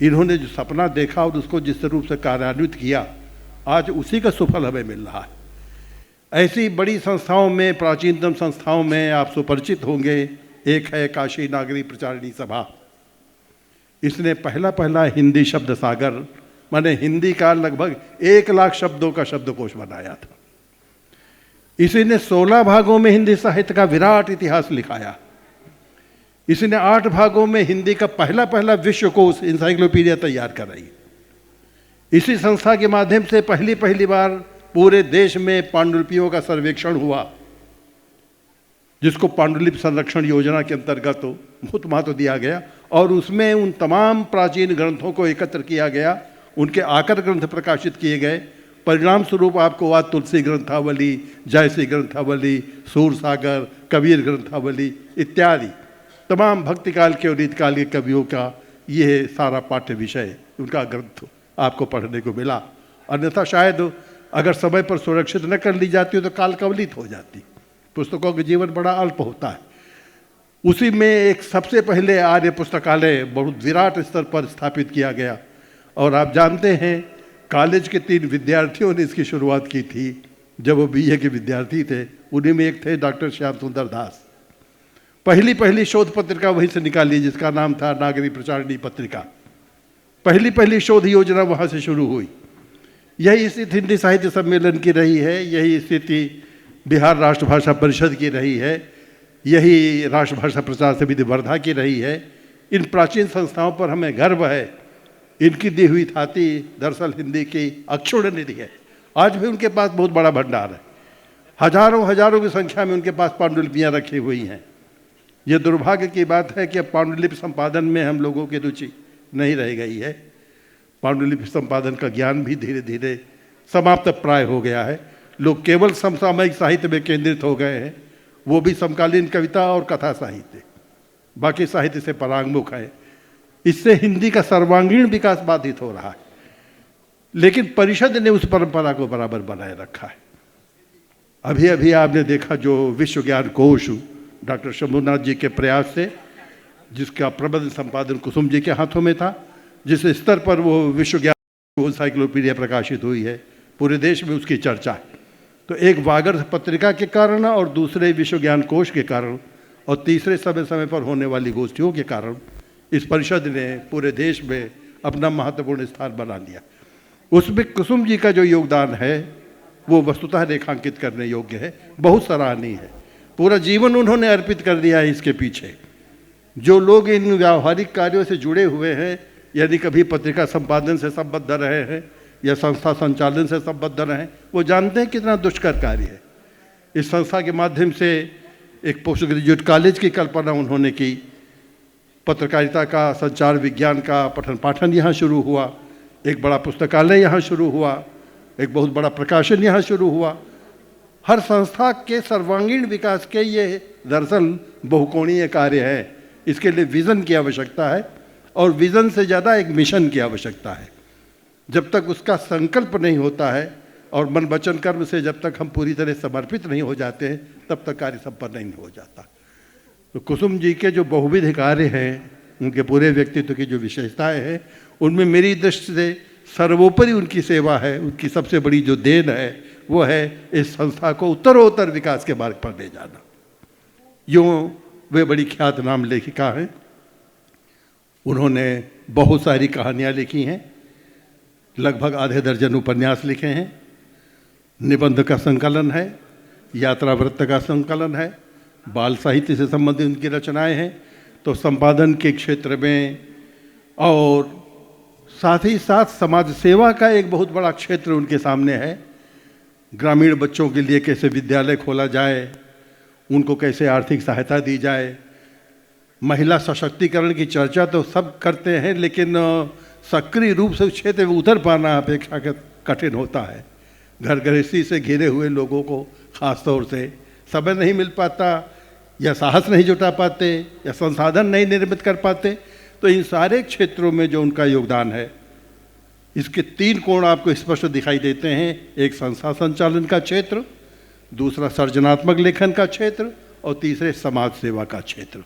इन्होंने जो सपना देखा और उसको जिस रूप से कार्यान्वित किया, आज उसी का सुफल हमें मिल रहा है। ऐसी बड़ी संस्थाओं में, प्राचीनतम संस्थाओं में आप सुपरिचित होंगे, एक है काशी नागरी प्रचारिणी सभा। इसने पहला हिंदी शब्द सागर माने हिंदी का लगभग 1 लाख शब्दों का शब्दकोश बनाया था। इसी ने 16 भागों में हिंदी साहित्य का विराट इतिहास लिखाया। इसने 8 भागों में हिंदी का पहला विश्वकोश इंसाइक्लोपीडिया तैयार कराई। इसी संस्था के माध्यम से पहली बार पूरे देश में पांडुलिपियों का सर्वेक्षण हुआ, जिसको पांडुलिपि संरक्षण योजना के अंतर्गत बहुत महत्व दिया गया, और उसमें उन तमाम प्राचीन ग्रंथों को एकत्र किया गया, उनके आकर ग्रंथ प्रकाशित किए गए। परिणाम स्वरूप आपको आज तुलसी ग्रंथावली, जयसी ग्रंथावली, सूरसागर, कबीर ग्रंथावली इत्यादि तमाम भक्तिकाल के और रीतकाल के कवियों का ये सारा पाठ्य विषय, उनका ग्रंथ आपको पढ़ने को मिला। अन्यथा शायद अगर समय पर सुरक्षित न कर ली जाती हो तो काल कवलित हो जाती। पुस्तकों का जीवन बड़ा अल्प होता है। उसी में एक सबसे पहले आर्य पुस्तकालय बहुत विराट स्तर पर स्थापित किया गया, और आप जानते हैं कॉलेज के 3 विद्यार्थियों ने इसकी शुरुआत की थी जब वो BA के विद्यार्थी थे। उन्हीं में एक थे डॉक्टर श्याम सुंदर दास। पहली शोध पत्रिका वहीं से निकाली, जिसका नाम था नागरी प्रचारिणी पत्रिका। पहली शोध योजना वहाँ से शुरू हुई। यही स्थिति हिंदी साहित्य सम्मेलन की रही है, यही स्थिति बिहार राष्ट्रभाषा परिषद की रही है, यही राष्ट्रभाषा प्रचार समिति वर्धा की रही है। इन प्राचीन संस्थाओं पर हमें गर्व है। इनकी दी हुई थाती दरअसल हिंदी की अक्षुण्ण निधि है। आज भी उनके पास बहुत बड़ा भंडार है। हजारों की संख्या में उनके पास पांडुलिपियाँ रखी हुई हैं। ये दुर्भाग्य की बात है कि अब पांडुलिपि संपादन में हम लोगों की रुचि नहीं रह गई है। पांडुलिपि संपादन का ज्ञान भी धीरे धीरे समाप्त प्राय हो गया है। लोग केवल समसामयिक साहित्य में केंद्रित हो गए हैं, वो भी समकालीन कविता और कथा साहित्य, बाकी साहित्य से परांगमुख है। इससे हिंदी का सर्वांगीण विकास बाधित हो रहा है, लेकिन परिषद ने उस परंपरा को बराबर बनाए रखा है। अभी आपने देखा जो विश्व ज्ञान कोश डॉक्टर शंभुनाथ जी के प्रयास से, जिसका प्रबंध संपादन कुसुम जी के हाथों में था, जिस स्तर पर वो विश्व ज्ञान इंसाइक्लोपीडिया प्रकाशित हुई है, पूरे देश में उसकी चर्चा है। तो एक वागर्थ पत्रिका के कारण, और दूसरे विश्व ज्ञान कोश के कारण, और तीसरे समय पर होने वाली गोष्ठियों के कारण इस परिषद ने पूरे देश में अपना महत्वपूर्ण स्थान बना लिया। उसमें कुसुम जी का जो योगदान है वो वस्तुतः रेखांकित करने योग्य है, बहुत सराहनीय है। पूरा जीवन उन्होंने अर्पित कर दिया है इसके पीछे। जो लोग इन व्यावहारिक कार्यों से जुड़े हुए हैं, यानी कभी पत्रिका संपादन से संबद्ध रहे हैं या संस्था संचालन से संबद्ध रहे हैं, वो जानते हैं कितना दुष्कर कार्य है। इस संस्था के माध्यम से एक पोस्ट ग्रेजुएट कॉलेज की कल्पना उन्होंने की, पत्रकारिता का, संचार विज्ञान का पठन पाठन यहाँ शुरू हुआ, एक बड़ा पुस्तकालय यहाँ शुरू हुआ, एक बहुत बड़ा प्रकाशन यहाँ शुरू हुआ। हर संस्था के सर्वांगीण विकास के ये दरअसल बहुकोणीय कार्य है। इसके लिए विज़न की आवश्यकता है, और विज़न से ज़्यादा एक मिशन की आवश्यकता है। जब तक उसका संकल्प नहीं होता है और मन वचन कर्म से जब तक हम पूरी तरह समर्पित नहीं हो जाते हैं, तब तक कार्य संपन्न नहीं हो जाता। तो कुसुम जी के जो बहुविध कार्य हैं, उनके पूरे व्यक्तित्व की जो विशेषताएं हैं, उनमें मेरी दृष्टि से सर्वोपरि उनकी सेवा है। उनकी सबसे बड़ी जो देन है वो है इस संस्था को उत्तरोत्तर विकास के मार्ग पर ले जाना। यूँ वे बड़ी ख्यातनाम लेखिका हैं। उन्होंने बहुत सारी कहानियाँ लिखी हैं, लगभग आधे दर्जन उपन्यास लिखे हैं, निबंध का संकलन है, यात्रा वृत्त का संकलन है, बाल साहित्य से संबंधित उनकी रचनाएं हैं। तो संपादन के क्षेत्र में और साथ ही साथ समाज सेवा का एक बहुत बड़ा क्षेत्र उनके सामने है। ग्रामीण बच्चों के लिए कैसे विद्यालय खोला जाए, उनको कैसे आर्थिक सहायता दी जाए। महिला सशक्तिकरण की चर्चा तो सब करते हैं, लेकिन सक्रिय रूप से उस क्षेत्र में उतर पाना अपेक्षाकृत कठिन होता है। घर गृहस्थी से घिरे हुए लोगों को खास तौर से समय नहीं मिल पाता, या साहस नहीं जुटा पाते या संसाधन नहीं निर्मित कर पाते, तो इन सारे क्षेत्रों में जो उनका योगदान है, इसके 3 कोण आपको स्पष्ट दिखाई देते हैं। एक संस्था संचालन का क्षेत्र, दूसरा सृजनात्मक लेखन का क्षेत्र और तीसरे समाज सेवा का क्षेत्र।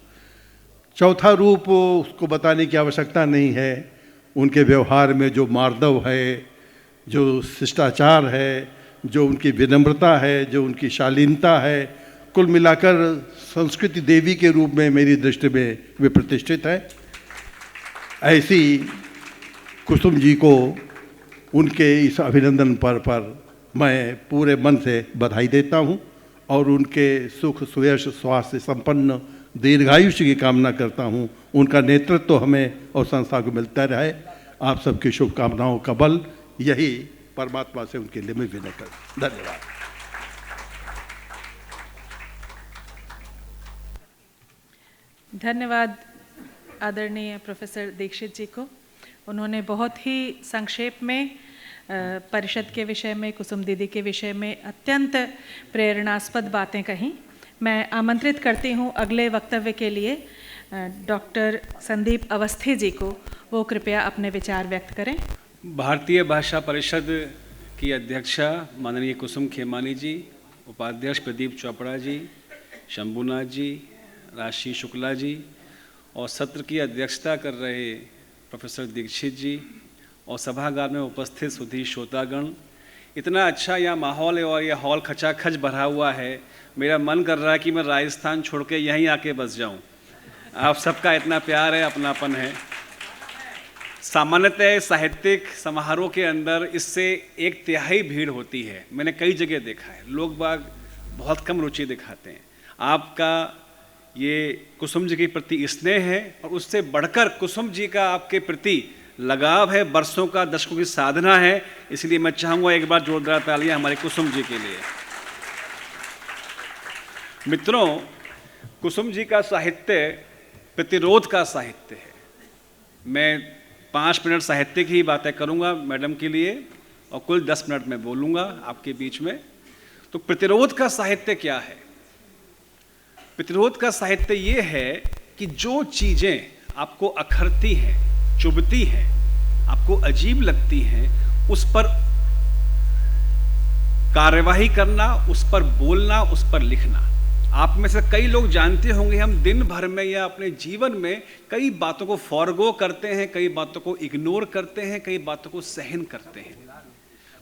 चौथा रूप उसको बताने की आवश्यकता नहीं है। उनके व्यवहार में जो मार्दव है, जो शिष्टाचार है, जो उनकी विनम्रता है, जो उनकी शालीनता है, कुल मिलाकर संस्कृति देवी के रूप में मेरी दृष्टि में वे प्रतिष्ठित है। ऐसी कुसुम जी को उनके इस अभिनंदन पर मैं पूरे मन से बधाई देता हूं और उनके सुख सुयश स्वास्थ्य संपन्न दीर्घायुष्य की कामना करता हूं। उनका नेतृत्व तो हमें और संस्था को मिलता रहे। आप सबकी शुभकामनाओं का बल यही परमात्मा से उनके लिए मैं विनय करता हूं। धन्यवाद। धन्यवाद आदरणीय प्रोफेसर दीक्षित जी को। उन्होंने बहुत ही संक्षेप में परिषद के विषय में, कुसुम दीदी के विषय में अत्यंत प्रेरणास्पद बातें कहीं। मैं आमंत्रित करती हूँ अगले वक्तव्य के लिए डॉक्टर संदीप अवस्थी जी को। वो कृपया अपने विचार व्यक्त करें। भारतीय भाषा परिषद की अध्यक्षा माननीय कुसुम खेमानी जी, उपाध्यक्ष प्रदीप चोपड़ा जी, शंभुनाथ जी, राशि शुक्ला जी और सत्र की अध्यक्षता कर रहे प्रोफेसर दीक्षित जी और सभागार में उपस्थित सुधी श्रोतागण। इतना अच्छा यह माहौल है और यह हॉल खचाखच भरा हुआ है। मेरा मन कर रहा है कि मैं राजस्थान छोड़ के यहीं आके बस जाऊं। आप सबका इतना प्यार है, अपनापन है। सामान्यतः साहित्यिक समारोह के अंदर इससे 1/3 भीड़ होती है। मैंने कई जगह देखा है, लोग बाग बहुत कम रुचि दिखाते हैं। आपका ये कुसुम जी के प्रति स्नेह है और उससे बढ़कर कुसुम जी का आपके प्रति लगाव है, बरसों का, दशकों की साधना है। इसलिए मैं चाहूँगा एक बार जोरदार तालियां हमारे कुसुम जी के लिए। मित्रों, कुसुम जी का साहित्य प्रतिरोध का साहित्य है। मैं 5 मिनट साहित्य की ही बातें करूँगा मैडम के लिए और कुल 10 मिनट में बोलूँगा आपके बीच में। तो प्रतिरोध का साहित्य क्या है? प्रतिरोध का साहित्य ये है कि जो चीज़ें आपको अखरती हैं, चुभती हैं, आपको अजीब लगती हैं, उस पर कार्यवाही करना, उस पर बोलना, उस पर लिखना। आप में से कई लोग जानते होंगे हम दिन भर में या अपने जीवन में कई बातों को फॉरगो करते हैं, कई बातों को इग्नोर करते हैं, कई बातों को सहन करते हैं।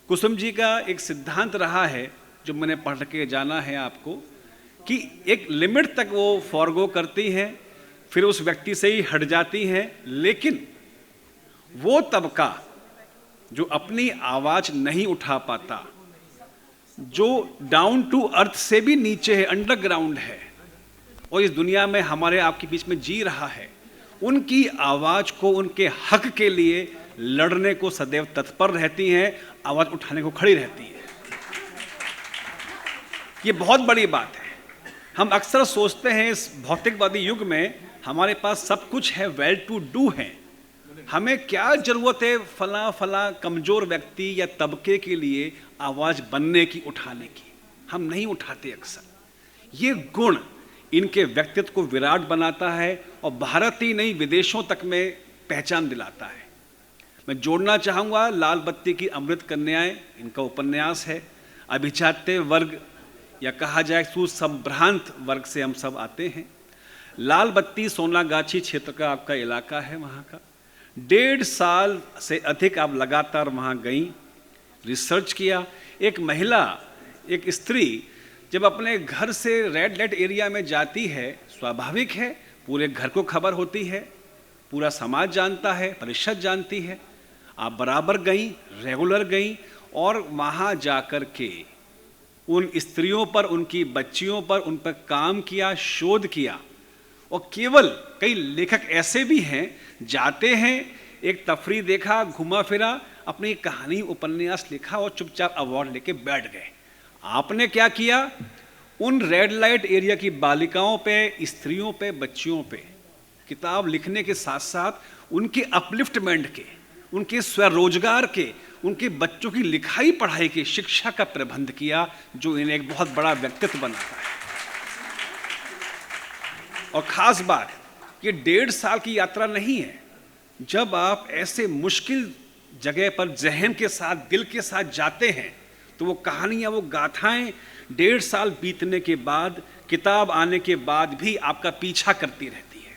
कुसुम जी का एक सिद्धांत रहा है जो मैंने पढ़ के जाना है आपको, कि एक लिमिट तक वो फॉरगो करती हैं, फिर उस व्यक्ति से ही हट जाती हैं। लेकिन वो तबका जो अपनी आवाज नहीं उठा पाता, जो डाउन टू अर्थ से भी नीचे है, अंडरग्राउंड है और इस दुनिया में हमारे आपके बीच में जी रहा है, उनकी आवाज को, उनके हक के लिए लड़ने को सदैव तत्पर रहती हैं, आवाज उठाने को खड़ी रहती है। ये बहुत बड़ी बात है। हम अक्सर सोचते हैं इस भौतिकवादी युग में हमारे पास सब कुछ है, वेल टू डू है, हमें क्या जरूरत है फला फला कमजोर व्यक्ति या तबके के लिए आवाज बनने की, उठाने की। हम नहीं उठाते अक्सर। ये गुण इनके व्यक्तित्व को विराट बनाता है और भारत ही नहीं विदेशों तक में पहचान दिलाता है। मैं जोड़ना चाहूँगा लाल बत्ती की अमृत कन्याएं, इनका उपन्यास है। अभिजात्य वर्ग या कहा जाए सुसंभ्रांत वर्ग से हम सब आते हैं। लाल बत्ती सोनागाछी क्षेत्र का आपका इलाका है, वहाँ का 1.5 साल से अधिक आप लगातार वहाँ गई, रिसर्च किया। एक महिला, एक स्त्री जब अपने घर से रेड लाइट एरिया में जाती है, स्वाभाविक है पूरे घर को खबर होती है, पूरा समाज जानता है, परिषद जानती है। आप बराबर गई, रेगुलर गई और वहाँ जाकर के उन स्त्रियों पर, उनकी बच्चियों पर, उन पर काम किया, शोध किया। और केवल कई लेखक ऐसे भी हैं, जाते हैं, एक तफरी देखा, घुमा फिरा, अपनी कहानी उपन्यास लिखा और चुपचाप अवार्ड लेके बैठ गए। आपने क्या किया? उन रेड लाइट एरिया की बालिकाओं पे, स्त्रियों पे, बच्चियों पे किताब लिखने के साथ साथ उनके अपलिफ्टमेंट के, उनके स्वरोजगार के, उनके बच्चों की लिखाई पढ़ाई की, शिक्षा का प्रबंध किया, जो इन्हें एक बहुत बड़ा व्यक्तित्व बनाता है। और ख़ास बात, ये 1.5 साल की यात्रा नहीं है। जब आप ऐसे मुश्किल जगह पर जहन के साथ, दिल के साथ जाते हैं, तो वो कहानियाँ, वो गाथाएं 1.5 साल बीतने के बाद, किताब आने के बाद भी आपका पीछा करती रहती है।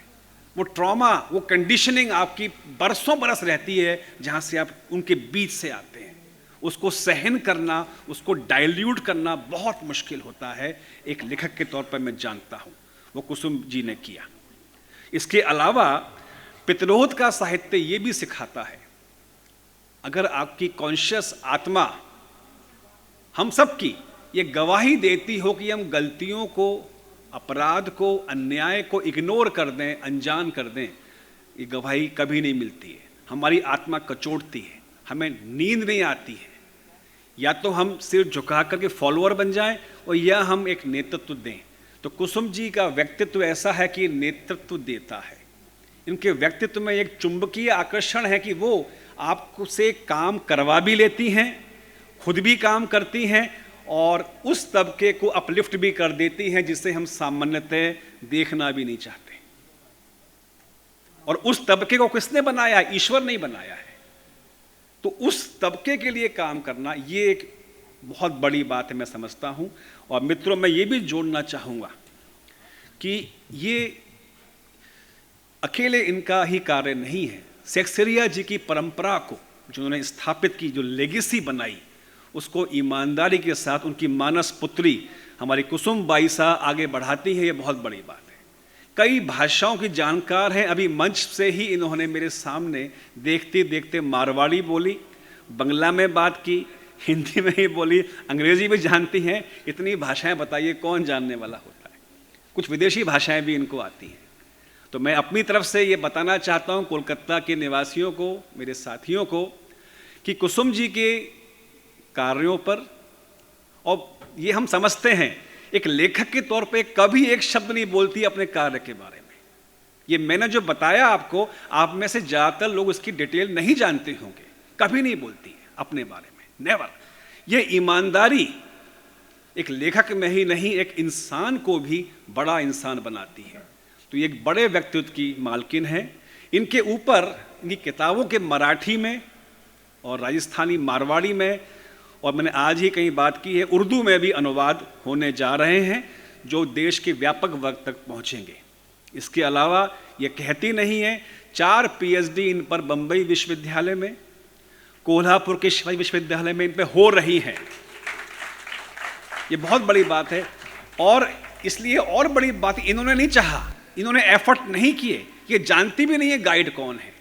वो ट्रॉमा, वो कंडीशनिंग आपकी बरसों बरस रहती है, जहाँ से आप उनके बीच से आते हैं। उसको सहन करना, उसको डाइल्यूट करना बहुत मुश्किल होता है। एक लेखक के तौर पर मैं जानता हूँ, वो कुसुम जी ने किया। इसके अलावा पितरोध का साहित्य ये भी सिखाता है, अगर आपकी कॉन्शियस आत्मा, हम सब की ये गवाही देती हो कि हम गलतियों को, अपराध को, अन्याय को इग्नोर कर दें, अनजान कर दें, ये गवाही कभी नहीं मिलती है। हमारी आत्मा कचोटती है, हमें नींद नहीं आती है। या तो हम सिर झुका करके फॉलोअर बन जाएं, और या हम एक नेतृत्व दें। तो कुसुम जी का व्यक्तित्व ऐसा है कि नेतृत्व देता है। इनके व्यक्तित्व में एक चुंबकीय आकर्षण है कि वो आपको से काम करवा भी लेती हैं, खुद भी काम करती हैं, और उस तबके को अपलिफ्ट भी कर देती हैं जिसे हम सामान्यतः देखना भी नहीं चाहते। और उस तबके को किसने बनाया? ईश्वर ने बनाया है। तो उस तबके के लिए काम करना ये एक बहुत बड़ी बात है, मैं समझता हूँ। और मित्रों, मैं ये भी जोड़ना चाहूँगा कि ये अकेले इनका ही कार्य नहीं है। शेक्सपियर जी की परंपरा को जिन्होंने स्थापित की, जो लेगेसी बनाई, उसको ईमानदारी के साथ उनकी मानस पुत्री हमारी कुसुम बाई साहब आगे बढ़ाती है। ये बहुत बड़ी बात है। कई भाषाओं की जानकार हैं। अभी मंच से ही इन्होंने मेरे सामने देखते देखते मारवाड़ी बोली, बंगला में बात की, हिंदी में ही बोली, अंग्रेजी भी जानती हैं। इतनी भाषाएं बताइए कौन जानने वाला होता है। कुछ विदेशी भाषाएं भी इनको आती हैं। तो मैं अपनी तरफ से ये बताना चाहता हूँ कोलकाता के निवासियों को, मेरे साथियों को, कि कुसुम जी के कार्यों पर, और ये हम समझते हैं एक लेखक के तौर पे कभी एक शब्द नहीं बोलती अपने कार्य के बारे में। ये मैंने जो बताया आपको, आप में से ज़्यादातर लोग उसकी डिटेल नहीं जानते होंगे। कभी नहीं बोलती है अपने बारे में, नेवर। ये ईमानदारी एक लेखक में ही नहीं, एक इंसान को भी बड़ा इंसान बनाती है। तो ये एक बड़े व्यक्तित्व की मालकिन है। इनके ऊपर, इनकी किताबों के मराठी में और राजस्थानी मारवाड़ी में, और मैंने आज ही कहीं बात की है, उर्दू में भी अनुवाद होने जा रहे हैं, जो देश के व्यापक वर्ग तक पहुंचेंगे। इसके अलावा ये कहती नहीं है, 4 PhD इन पर बम्बई विश्वविद्यालय में, कोल्हापुर के शिवाजी विश्वविद्यालय में इन पर हो रही हैं। ये बहुत बड़ी बात है। और इसलिए और बड़ी बात, इन्होंने नहीं चाहा, इन्होंने एफर्ट नहीं किए, ये जानती भी नहीं है गाइड कौन है,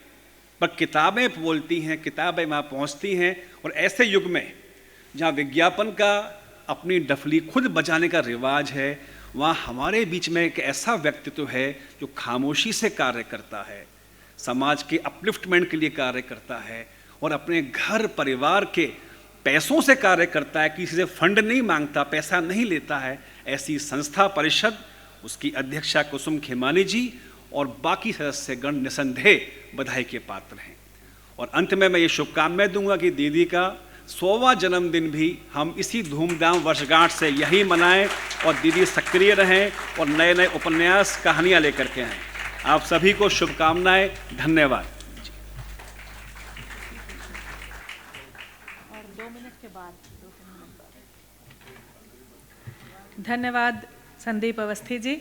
पर किताबें बोलती हैं, किताबें वहाँ पहुँचती हैं। और ऐसे युग में जहाँ विज्ञापन का अपनी डफली खुद बजाने का रिवाज है, वहाँ हमारे बीच में एक ऐसा व्यक्तित्व है जो खामोशी से कार्य करता है, समाज के अपलिफ्टमेंट के लिए कार्य करता है, और अपने घर परिवार के पैसों से कार्य करता है, किसी से फंड नहीं मांगता, पैसा नहीं लेता है। ऐसी संस्था परिषद, उसकी अध्यक्षा कुसुम खेमानी जी और बाकी सदस्यगण निसंदेह बधाई के पात्र हैं। और अंत में मैं ये शुभकामनाएं दूंगा कि दीदी का 100वां जन्मदिन भी हम इसी धूमधाम वर्षगांठ से यही मनाएं, और दीदी सक्रिय रहें और नए नए उपन्यास, कहानियां लेकर के आएँ। आप सभी को शुभकामनाएं। धन्यवाद। और 2 मिनट के बाद धन्यवाद संदीप अवस्थी जी।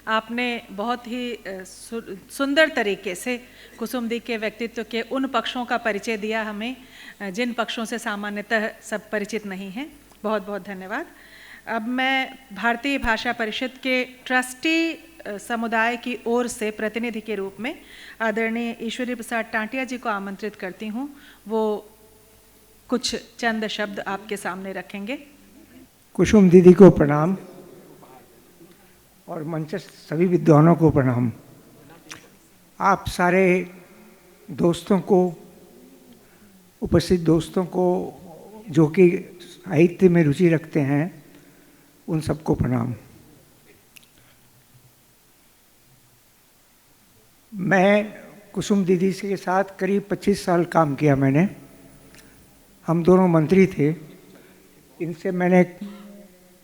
आपने बहुत ही सुंदर तरीके से कुसुम दी के व्यक्तित्व के उन पक्षों का परिचय दिया हमें जिन पक्षों से सामान्यतः सब परिचित नहीं हैं। बहुत बहुत धन्यवाद। अब मैं भारतीय भाषा परिषद के ट्रस्टी समुदाय की ओर से प्रतिनिधि के रूप में आदरणीय ईश्वरी प्रसाद टांटिया जी को आमंत्रित करती हूँ। वो कुछ चंद शब्द आपके सामने रखेंगे। कुसुम दीदी को प्रणाम और मंचस्थ सभी विद्वानों को प्रणाम। आप सारे दोस्तों को, उपस्थित दोस्तों को जो कि साहित्य में रुचि रखते हैं, उन सबको प्रणाम। मैं कुसुम दीदी के साथ करीब 25 साल काम किया मैंने। हम दोनों मंत्री थे। इनसे मैंने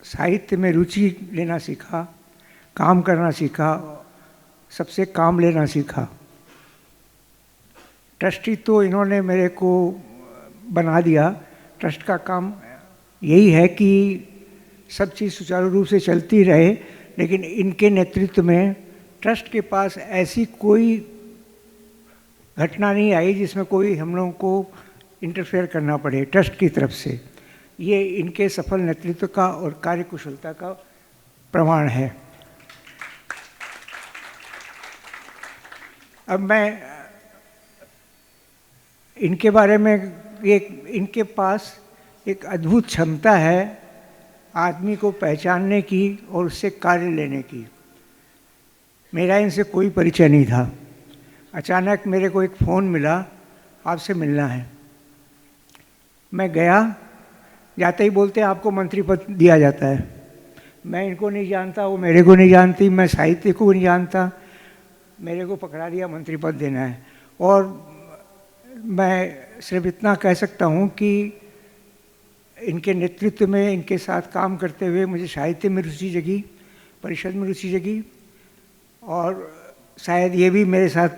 साहित्य में रुचि लेना सीखा, काम करना सीखा, सबसे काम लेना सीखा। ट्रस्टी तो इन्होंने मेरे को बना दिया। ट्रस्ट का काम यही है कि सब चीज़ सुचारू रूप से चलती रहे, लेकिन इनके नेतृत्व में ट्रस्ट के पास ऐसी कोई घटना नहीं आई जिसमें कोई हम लोगों को इंटरफेयर करना पड़े ट्रस्ट की तरफ से। ये इनके सफल नेतृत्व का और कार्यकुशलता का प्रमाण है। अब मैं इनके बारे में इनके पास एक अद्भुत क्षमता है आदमी को पहचानने की और उससे कार्य लेने की। मेरा इनसे कोई परिचय नहीं था। अचानक मेरे को एक फ़ोन मिला, आपसे मिलना है। मैं गया, जाते ही बोलते हैं आपको मंत्री पद दिया जाता है। मैं इनको नहीं जानता, वो मेरे को नहीं जानती, मैं साहित्य को नहीं जानता, मेरे को पकड़ा दिया मंत्री पद देना है। और मैं सिर्फ इतना कह सकता हूँ कि इनके नेतृत्व में, इनके साथ काम करते हुए मुझे साहित्य में रुचि जगी, परिषद में रुचि जगी, और शायद ये भी मेरे साथ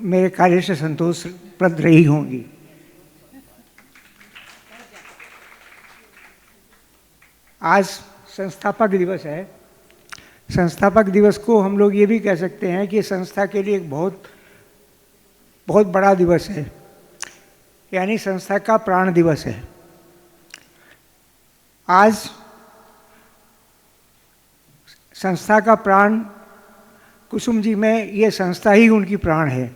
मेरे कार्य से संतोषप्रद रही होंगी। आज संस्थापक दिवस है। संस्थापक दिवस को हम लोग ये भी कह सकते हैं कि संस्था के लिए एक बहुत बड़ा दिवस है, यानी संस्था का प्राण दिवस है। आज संस्था का प्राण कुसुम जी में ये संस्था ही उनकी प्राण है।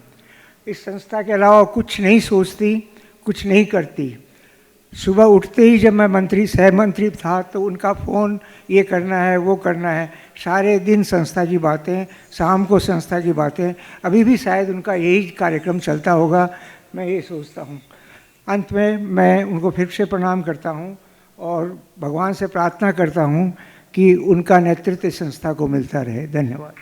इस संस्था के अलावा कुछ नहीं सोचती, कुछ नहीं करती। सुबह उठते ही जब मैं मंत्री सह मंत्री था तो उनका फ़ोन, ये करना है वो करना है, सारे दिन संस्था की बातें, शाम को संस्था की बातें। अभी भी शायद उनका यही कार्यक्रम चलता होगा, मैं ये सोचता हूँ। अंत में मैं उनको फिर से प्रणाम करता हूँ और भगवान से प्रार्थना करता हूँ कि उनका नेतृत्व संस्था को मिलता रहे। धन्यवाद।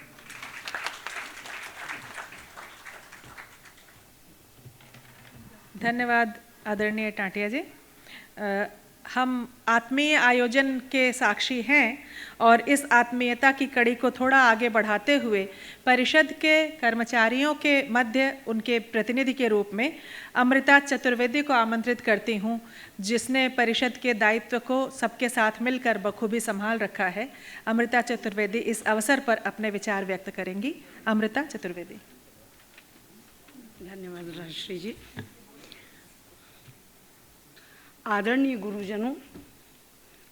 धन्यवाद आदरणीय टाटिया जी। हम आत्मीय आयोजन के साक्षी हैं और इस आत्मीयता की कड़ी को थोड़ा आगे बढ़ाते हुए परिषद के कर्मचारियों के मध्य उनके प्रतिनिधि के रूप में अमृता चतुर्वेदी को आमंत्रित करती हूं, जिसने परिषद के दायित्व को सबके साथ मिलकर बखूबी संभाल रखा है। अमृता चतुर्वेदी इस अवसर पर अपने विचार व्यक्त करेंगी। अमृता चतुर्वेदी। धन्यवाद राजश्री जी। आदरणीय गुरुजनों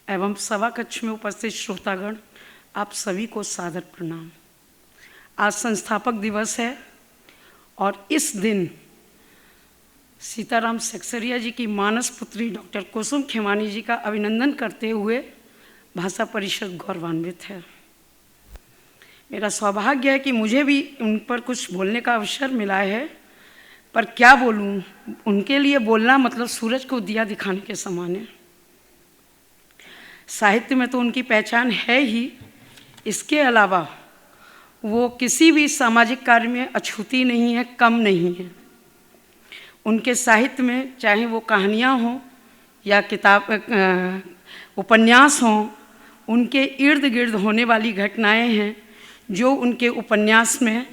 एवं सभा कक्ष में उपस्थित श्रोतागण, आप सभी को सादर प्रणाम। आज संस्थापक दिवस है और इस दिन सीताराम सक्सेरिया जी की मानस पुत्री डॉक्टर कुसुम खेमानी जी का अभिनंदन करते हुए भाषा परिषद गौरवान्वित है। मेरा सौभाग्य है कि मुझे भी उन पर कुछ बोलने का अवसर मिला है, पर क्या बोलूं, उनके लिए बोलना मतलब सूरज को दिया दिखाने के समान है। साहित्य में तो उनकी पहचान है ही, इसके अलावा वो किसी भी सामाजिक कार्य में अछूती नहीं है, कम नहीं है। उनके साहित्य में चाहे वो कहानियाँ हों या किताब उपन्यास हों, उनके इर्द गिर्द होने वाली घटनाएं हैं जो उनके उपन्यास में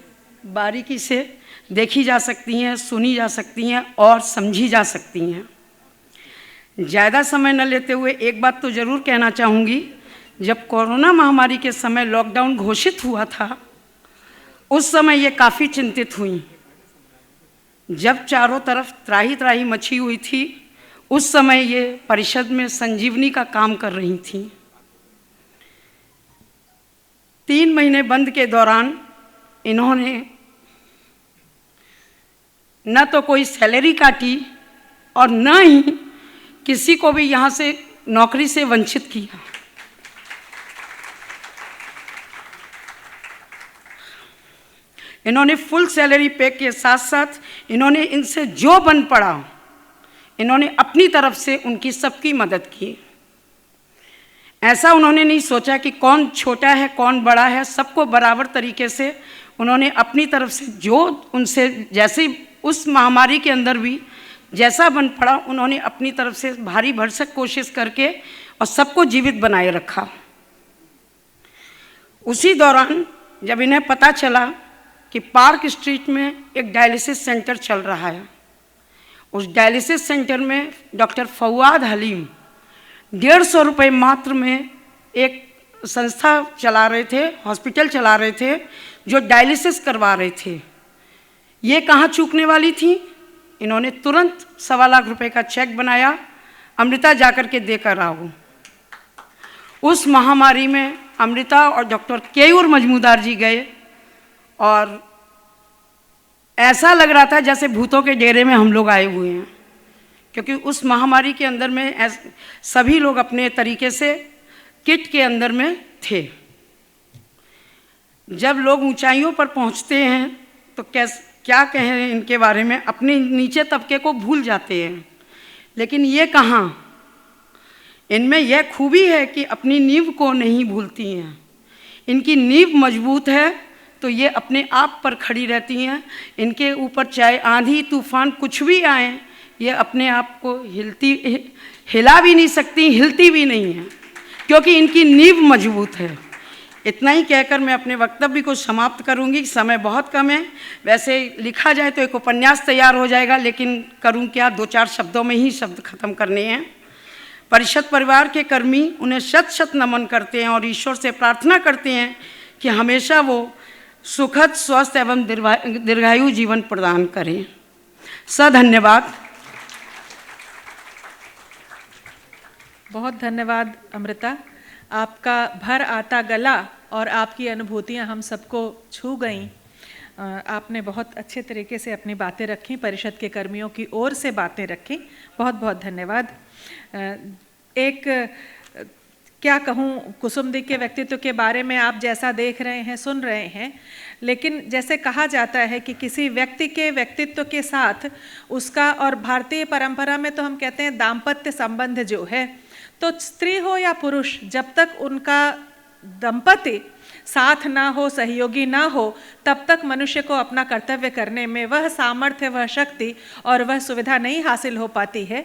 बारीकी से देखी जा सकती हैं, सुनी जा सकती हैं और समझी जा सकती हैं। ज़्यादा समय न लेते हुए एक बात तो ज़रूर कहना चाहूँगी, जब कोरोना महामारी के समय लॉकडाउन घोषित हुआ था, उस समय ये काफ़ी चिंतित हुई। जब चारों तरफ त्राही त्राही मची हुई थी, उस समय ये परिषद में संजीवनी का काम कर रही थी। 3 महीने बंद के दौरान इन्होंने न तो कोई सैलरी काटी और न ही किसी को भी यहाँ से नौकरी से वंचित किया। इन्होंने फुल सैलरी पे के साथ साथ इन्होंने इनसे जो बन पड़ा, इन्होंने अपनी तरफ से उनकी सबकी मदद की। ऐसा उन्होंने नहीं सोचा कि कौन छोटा है कौन बड़ा है, सबको बराबर तरीके से उन्होंने अपनी तरफ से जो उनसे जैसे उस महामारी के अंदर भी जैसा बन पड़ा, उन्होंने अपनी तरफ से भारी भरसक कोशिश करके और सबको जीवित बनाए रखा। उसी दौरान जब इन्हें पता चला कि पार्क स्ट्रीट में एक डायलिसिस सेंटर चल रहा है। उस डायलिसिस सेंटर में डॉक्टर फवाद हलीम 150 रुपये मात्र में एक संस्था चला रहे थे, हॉस्पिटल चला रहे थे, जो डायलिसिस करवा रहे थे। ये कहाँ चूकने वाली थी? इन्होंने तुरंत 1.25 लाख रुपए का चेक बनाया, अमृता जाकर के देकर आओ। उस महामारी में अमृता और डॉक्टर केयूर मजमूदार जी गए और ऐसा लग रहा था जैसे भूतों के डेरे में हम लोग आए हुए हैं, क्योंकि उस महामारी के अंदर में सभी लोग अपने तरीके से किट के अंदर में थे। जब लोग ऊंचाइयों पर पहुंचते हैं तो क्या कहें इनके बारे में, अपने नीचे तबके को भूल जाते हैं। लेकिन ये कहाँ, इनमें यह खूबी है कि अपनी नींव को नहीं भूलती हैं। इनकी नींव मजबूत है तो ये अपने आप पर खड़ी रहती हैं। इनके ऊपर चाहे आंधी तूफान कुछ भी आए, ये अपने आप को हिला भी नहीं सकती, हिलती भी नहीं है, क्योंकि इनकी नींव मजबूत है। इतना ही कहकर मैं अपने वक्तव्य को समाप्त करूंगी। समय बहुत कम है, वैसे लिखा जाए तो एक उपन्यास तैयार हो जाएगा, लेकिन करूं क्या, 2-4 शब्दों में ही शब्द खत्म करने हैं। परिषद परिवार के कर्मी उन्हें शत शत नमन करते हैं और ईश्वर से प्रार्थना करते हैं कि हमेशा वो सुखद, स्वस्थ एवं दीर्घायु जीवन प्रदान करें। धन्यवाद। बहुत धन्यवाद अमृता, आपका भर आता गला और आपकी अनुभूतियाँ हम सबको छू गईं। आपने बहुत अच्छे तरीके से अपनी बातें रखी, परिषद के कर्मियों की ओर से बातें रखी। बहुत बहुत धन्यवाद। एक क्या कहूँ, कुसुमदी के व्यक्तित्व के बारे में आप जैसा देख रहे हैं, सुन रहे हैं, लेकिन जैसे कहा जाता है कि किसी व्यक्ति के व्यक्तित्व के साथ उसका, और भारतीय परंपरा में तो हम कहते हैं दाम्पत्य संबंध जो है, तो स्त्री हो या पुरुष, जब तक उनका दंपति साथ ना हो, सहयोगी ना हो, तब तक मनुष्य को अपना कर्तव्य करने में वह सामर्थ्य, वह शक्ति और वह सुविधा नहीं हासिल हो पाती है।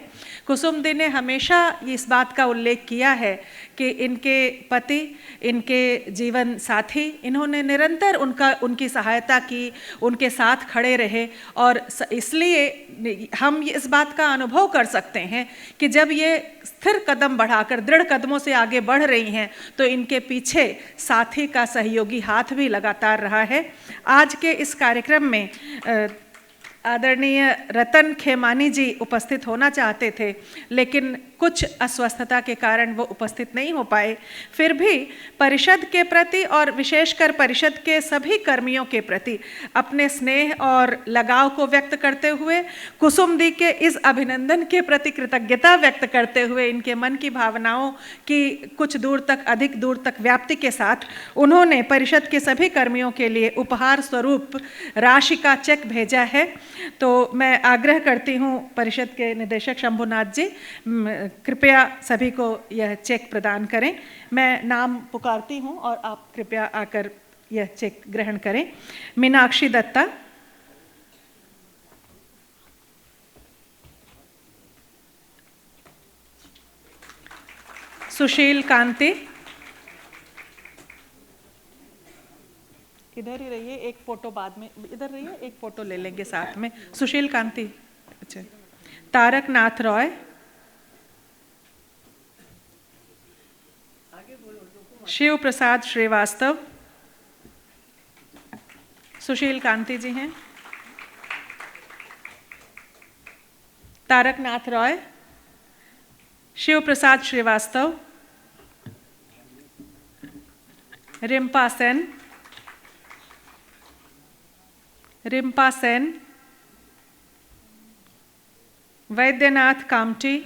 कुसुमदी ने हमेशा इस बात का उल्लेख किया है कि इनके पति, इनके जीवन साथी, इन्होंने निरंतर उनकी सहायता की, उनके साथ खड़े रहे, और इसलिए हम इस बात का अनुभव कर सकते हैं कि जब ये स्थिर कदम बढ़ाकर दृढ़ कदमों से आगे बढ़ रही हैं, तो इनके पीछे साथी का सहयोगी हाथ भी लगातार रहा है। आज के इस कार्यक्रम में आदरणीय रतन खेमानी जी उपस्थित होना चाहते थे, लेकिन कुछ अस्वस्थता के कारण वो उपस्थित नहीं हो पाए। फिर भी परिषद के प्रति और विशेषकर परिषद के सभी कर्मियों के प्रति अपने स्नेह और लगाव को व्यक्त करते हुए, कुसुमदी के इस अभिनंदन के प्रति कृतज्ञता व्यक्त करते हुए, इनके मन की भावनाओं की कुछ दूर तक, अधिक दूर तक व्याप्ति के साथ उन्होंने परिषद के सभी कर्मियों के लिए उपहार स्वरूप राशि का चेक भेजा है। तो मैं आग्रह करती हूँ परिषद के निदेशक शंभुनाथ जी, कृपया सभी को यह चेक प्रदान करें। मैं नाम पुकारती हूँ और आप कृपया आकर यह चेक ग्रहण करें। मीनाक्षी दत्ता, सुशील कांति, इधर ही रहिए, एक फोटो बाद में, इधर रहिए, एक फोटो ले लेंगे साथ में। सुशील कांति, अच्छा। तारक नाथ रॉय, शिव प्रसाद श्रीवास्तव, सुशील कांति जी हैं, तारक नाथ रॉय, शिव प्रसाद श्रीवास्तव, रिम्पा सेन, रिम्पा सेन, वैद्यनाथ कामटी,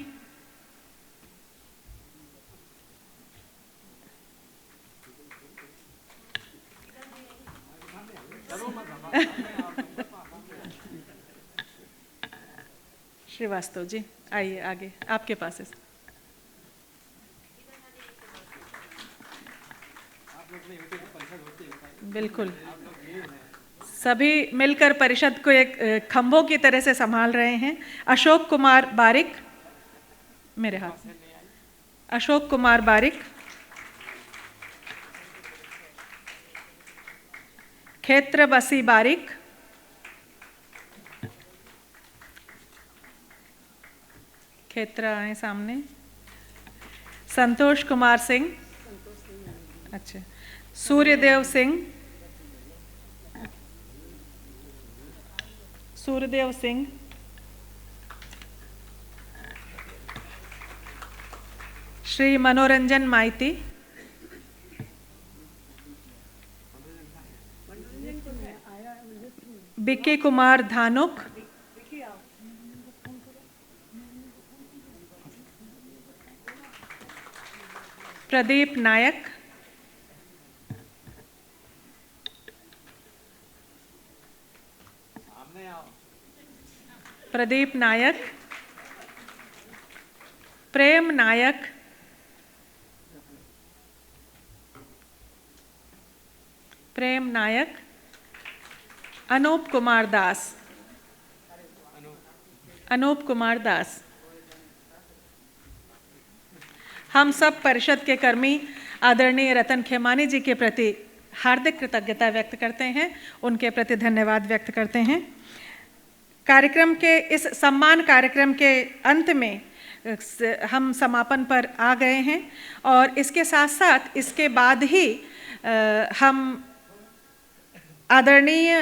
श्रीवास्तव जी आइए आगे, आपके पास है। बिल्कुल, सभी मिलकर परिषद को एक खंभों की तरह से संभाल रहे हैं। अशोक कुमार बारिक, मेरे हाथ में, अशोक कुमार बारिक, क्षेत्र बसी बारिक, क्षेत्र आए सामने। संतोष कुमार सिंह, अच्छा। सूर्यदेव सिंह, सूर्यदेव सिंह, श्री मनोरंजन माइती, बिक्की कुमार धानुक, प्रदीप नायक, प्रदीप नायक, प्रेम नायक, प्रेम नायक, अनूप कुमार दास, अनूप कुमार दास। हम सब परिषद के कर्मी आदरणीय रतन खेमानी जी के प्रति हार्दिक कृतज्ञता व्यक्त करते हैं, उनके प्रति धन्यवाद व्यक्त करते हैं। कार्यक्रम के इस सम्मान कार्यक्रम के अंत में हम समापन पर आ गए हैं और इसके साथ साथ इसके बाद ही हम आदरणीय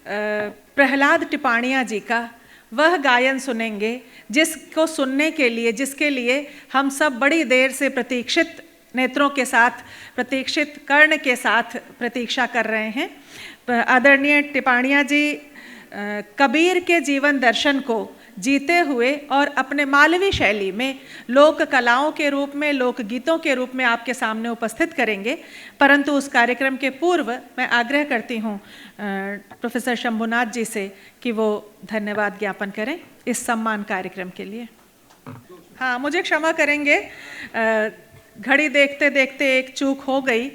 प्रहलाद टिपाणिया जी का वह गायन सुनेंगे जिसको सुनने के लिए, जिसके लिए हम सब बड़ी देर से प्रतीक्षित नेत्रों के साथ, प्रतीक्षित कर्ण के साथ प्रतीक्षा कर रहे हैं। आदरणीय टिपाणिया जी कबीर के जीवन दर्शन को जीते हुए और अपने मालवी शैली में लोक कलाओं के रूप में, लोकगीतों के रूप में आपके सामने उपस्थित करेंगे। परंतु उस कार्यक्रम के पूर्व मैं आग्रह करती हूँ प्रोफेसर शंभुनाथ जी से कि वो धन्यवाद ज्ञापन करें इस सम्मान कार्यक्रम के लिए। हाँ, मुझे क्षमा करेंगे, घड़ी देखते देखते एक चूक हो गई।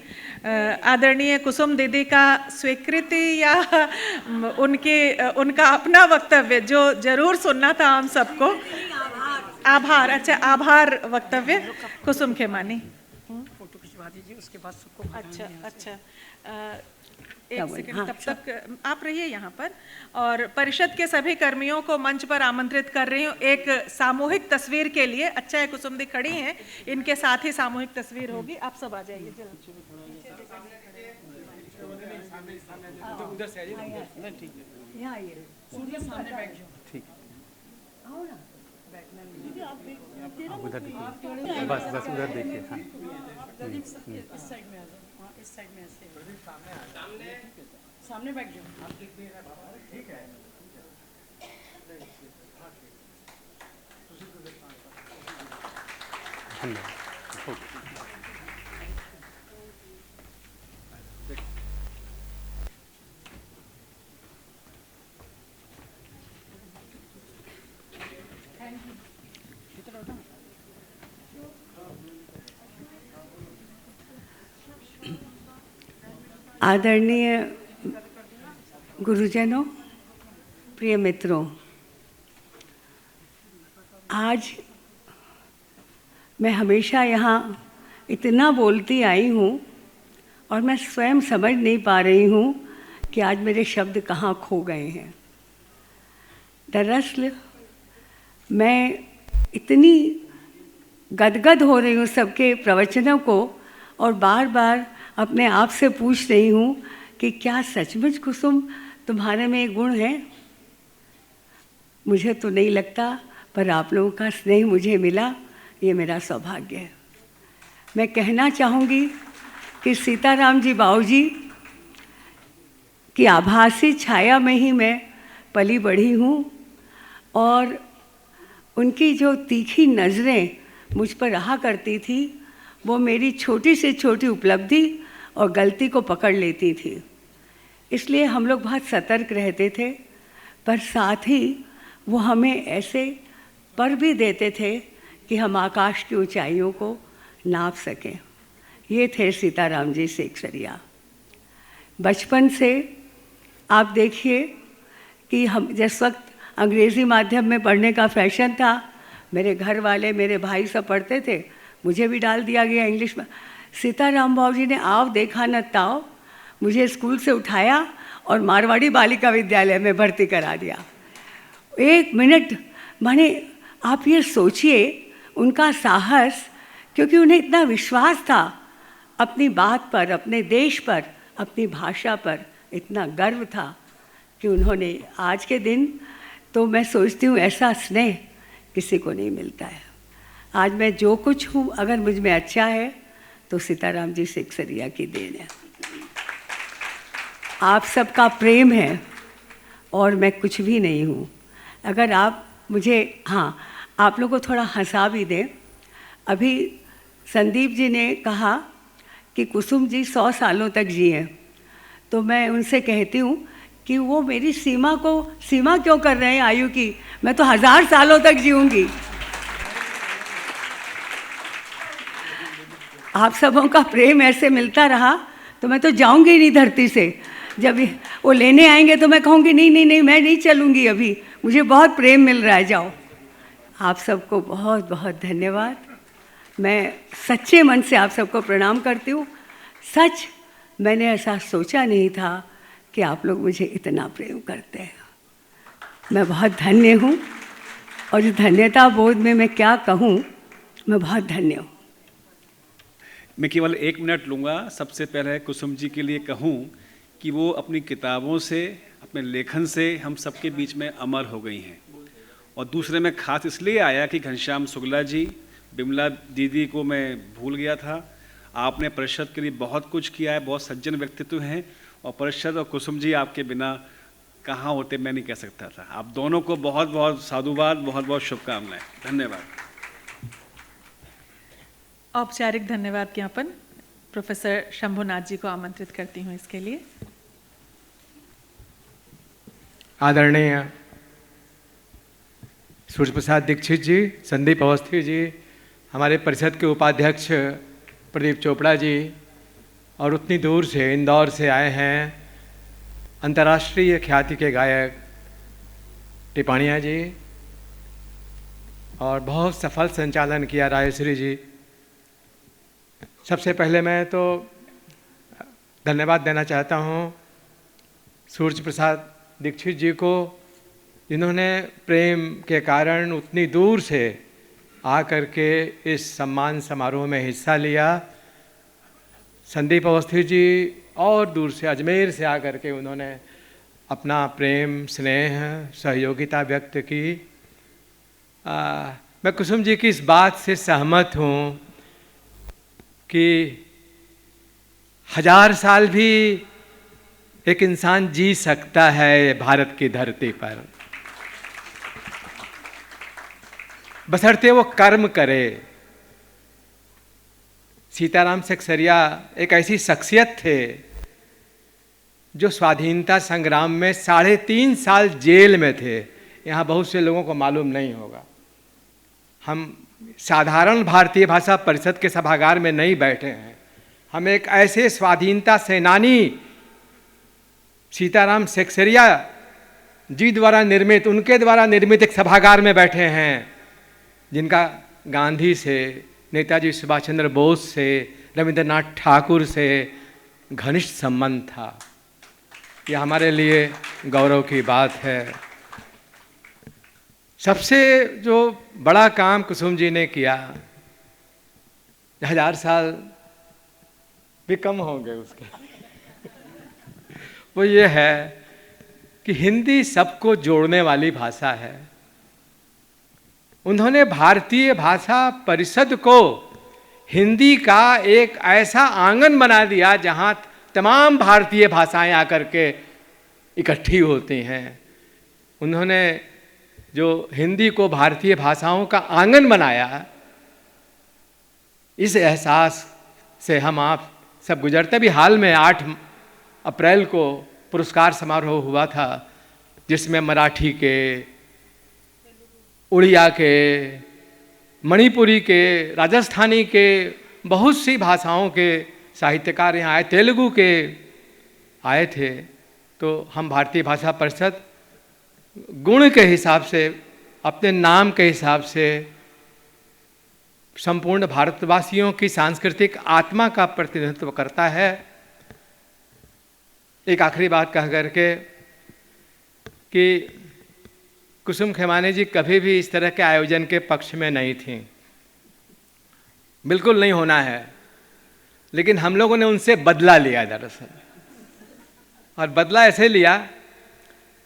आदरणीय कुसुम दीदी का स्वीकृति या उनका अपना वक्तव्य जो जरूर सुनना था हम सबको, आभार, अच्छा आभार वक्तव्य कुसुम खेमानी। फोटो खिंचवा दीजिए, उसके बाद सबको। अच्छा, एक सेकंड, तब तक आप रहिए यहाँ पर। और परिषद के सभी कर्मियों को मंच पर आमंत्रित कर रही हूँ एक सामूहिक तस्वीर के लिए। अच्छा है कुसुम दी खड़ी हैं, इनके साथ ही सामूहिक तस्वीर होगी। आप सब आ जाइए जल्दी। उधर से आइए, ठीक है, यहाँ आइए, सामने बैठ जाओ। ठीक, आओ ना, बैठना नहीं। आप उधर देखिए, बस बस उधर देखिए। हाँ, इस साइड में आ जाओ, हाँ इस साइड में ऐसे सामने बैठ जाओ। ठीक है। आदरणीय गुरुजनों, प्रिय मित्रों, आज मैं हमेशा यहाँ इतना बोलती आई हूँ और मैं स्वयं समझ नहीं पा रही हूँ कि आज मेरे शब्द कहाँ खो गए हैं। दरअसल मैं इतनी गदगद हो रही हूँ सबके प्रवचनों को और बार बार अपने आप से पूछ रही हूँ कि क्या सचमुच कुसुम तुम्हारे में ये गुण है? मुझे तो नहीं लगता, पर आप लोगों का स्नेह मुझे मिला, ये मेरा सौभाग्य है। मैं कहना चाहूँगी कि सीताराम जी बाबूजी की आभासी छाया में ही मैं पली बढ़ी हूँ और उनकी जो तीखी नज़रें मुझ पर रहा करती थी वो मेरी छोटी से छोटी उपलब्धि और गलती को पकड़ लेती थी। इसलिए हम लोग बहुत सतर्क रहते थे, पर साथ ही वो हमें ऐसे पर भी देते थे कि हम आकाश की ऊंचाइयों को नाप सकें। ये थे सीताराम जी सेक्सरिया। बचपन से आप देखिए कि हम जिस वक्त अंग्रेज़ी माध्यम में पढ़ने का फैशन था, मेरे घर वाले, मेरे भाई सब पढ़ते थे, मुझे भी डाल दिया गया इंग्लिश में। सीताराम बाबू जी ने आव देखा न ताव, मुझे स्कूल से उठाया और मारवाड़ी बालिका विद्यालय में भर्ती करा दिया। 1 मिनट माने आप ये सोचिए उनका साहस, क्योंकि उन्हें इतना विश्वास था अपनी बात पर, अपने देश पर, अपनी भाषा पर इतना गर्व था कि उन्होंने आज के दिन, तो मैं सोचती हूँ ऐसा स्नेह किसी को नहीं मिलता है। आज मैं जो कुछ हूँ अगर मुझ में अच्छा है तो सीताराम जी सेक्सरिया की देन है, आप सबका प्रेम है और मैं कुछ भी नहीं हूँ। अगर आप मुझे, हाँ, आप लोग को थोड़ा हंसा भी दें। अभी संदीप जी ने कहा कि कुसुम जी 100 सालों तक जिए, तो मैं उनसे कहती हूँ कि वो मेरी सीमा क्यों कर रहे हैं आयु की, मैं तो 1000 सालों तक जीऊँगी। आप सबों का प्रेम ऐसे मिलता रहा तो मैं तो जाऊँगी नहीं धरती से। जब वो लेने आएंगे तो मैं कहूँगी नहीं नहीं नहीं, मैं नहीं चलूँगी, अभी मुझे बहुत प्रेम मिल रहा है, जाओ। आप सबको बहुत बहुत धन्यवाद। मैं सच्चे मन से आप सबको प्रणाम करती हूँ। सच मैंने ऐसा सोचा नहीं था कि आप लोग मुझे इतना प्रेम करते हैं। मैं बहुत धन्य हूँ और इस धन्यता बोध में मैं क्या कहूँ, मैं बहुत धन्य हूँ। मैं केवल 1 मिनट लूँगा। सबसे पहले कुसुम जी के लिए कहूँ कि वो अपनी किताबों से, अपने लेखन से हम सबके बीच में अमर हो गई हैं। और दूसरे में खास इसलिए आया कि घनश्याम शुक्ला जी, बिमला दीदी को मैं भूल गया था। आपने परिषद के लिए बहुत कुछ किया है, बहुत सज्जन व्यक्तित्व हैं, और परिषद और कुसुम जी आपके बिना कहाँ होते मैं नहीं कह सकता था। आप दोनों को बहुत बहुत साधुवाद, बहुत बहुत शुभकामनाएं। धन्यवाद। औपचारिक धन्यवाद ज्ञापन प्रोफेसर शंभुनाथ जी को आमंत्रित करती हूँ इसके लिए। आदरणीय सूर्य प्रसाद दीक्षित जी, संदीप अवस्थी जी, हमारे परिषद के उपाध्यक्ष प्रदीप चोपड़ा जी, और उतनी दूर से इंदौर से आए हैं अंतर्राष्ट्रीय ख्याति के गायक टिपाणिया जी, और बहुत सफल संचालन किया रायश्री जी। सबसे पहले मैं तो धन्यवाद देना चाहता हूँ सूर्य प्रसाद दीक्षित जी को, जिन्होंने प्रेम के कारण उतनी दूर से आकर के इस सम्मान समारोह में हिस्सा लिया। संदीप अवस्थी जी और दूर से अजमेर से आकर के उन्होंने अपना प्रेम, स्नेह, सहयोगिता व्यक्त की। मैं कुसुम जी की इस बात से सहमत हूँ कि 1000 साल भी एक इंसान जी सकता है भारत की धरती पर, बशर्ते वो कर्म करे। सीताराम सेक्सरिया एक ऐसी शख्सियत थे जो स्वाधीनता संग्राम में 3.5 साल जेल में थे। यहाँ बहुत से लोगों को मालूम नहीं होगा। हम साधारण भारतीय भाषा परिषद के सभागार में नहीं बैठे हैं, हम एक ऐसे स्वाधीनता सेनानी सीताराम सेक्सरिया जी द्वारा निर्मित, उनके द्वारा निर्मित एक सभागार में बैठे हैं, जिनका गांधी से, नेताजी सुभाष चंद्र बोस से, रविंद्रनाथ ठाकुर से घनिष्ठ संबंध था। यह हमारे लिए गौरव की बात है। सबसे जो बड़ा काम कुसुम जी ने किया, 1000 साल भी कम होंगे उसके, वो ये है कि हिंदी सबको जोड़ने वाली भाषा है। उन्होंने भारतीय भाषा परिषद को हिंदी का एक ऐसा आंगन बना दिया जहां तमाम भारतीय भाषाएं आकर के इकट्ठी होती हैं। उन्होंने जो हिंदी को भारतीय भाषाओं का आंगन बनाया, इस एहसास से हम आप सब गुजरते भी। हाल में 8 अप्रैल को पुरस्कार समारोह हुआ था, जिसमें मराठी के, उड़िया के, मणिपुरी के, राजस्थानी के, बहुत सी भाषाओं के साहित्यकार यहाँ आए, तेलुगु के आए थे। तो हम भारतीय भाषा परिषद गुण के हिसाब से, अपने नाम के हिसाब से संपूर्ण भारतवासियों की सांस्कृतिक आत्मा का प्रतिनिधित्व करता है। एक आखिरी बात कह करके कि कुसुम खेमानी जी कभी भी इस तरह के आयोजन के पक्ष में नहीं थी, बिल्कुल नहीं होना है, लेकिन हम लोगों ने उनसे बदला लिया दरअसल। और बदला ऐसे लिया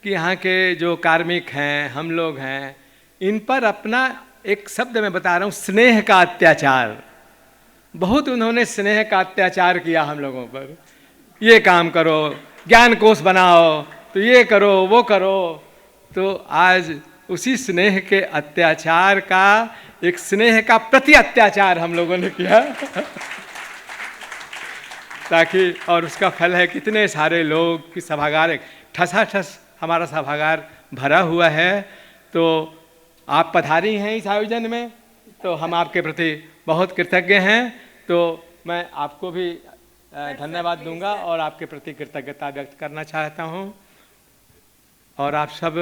कि यहाँ के जो कार्मिक हैं, हम लोग हैं, इन पर अपना एक शब्द मैं बता रहा हूँ, स्नेह का अत्याचार, बहुत उन्होंने स्नेह का अत्याचार किया हम लोगों पर। ये काम करो, ज्ञान कोष बनाओ, तो ये करो, वो करो। तो आज उसी स्नेह के अत्याचार का, एक स्नेह का प्रति अत्याचार हम लोगों ने किया ताकि, और उसका फल है कितने सारे लोग की सभागार, ठसाठस हमारा सभागार भरा हुआ है। तो आप पधारी हैं इस आयोजन में, तो हम आपके प्रति बहुत कृतज्ञ हैं। तो मैं आपको भी धन्यवाद दूंगा और आपके प्रति कृतज्ञता व्यक्त करना चाहता हूं। और आप सब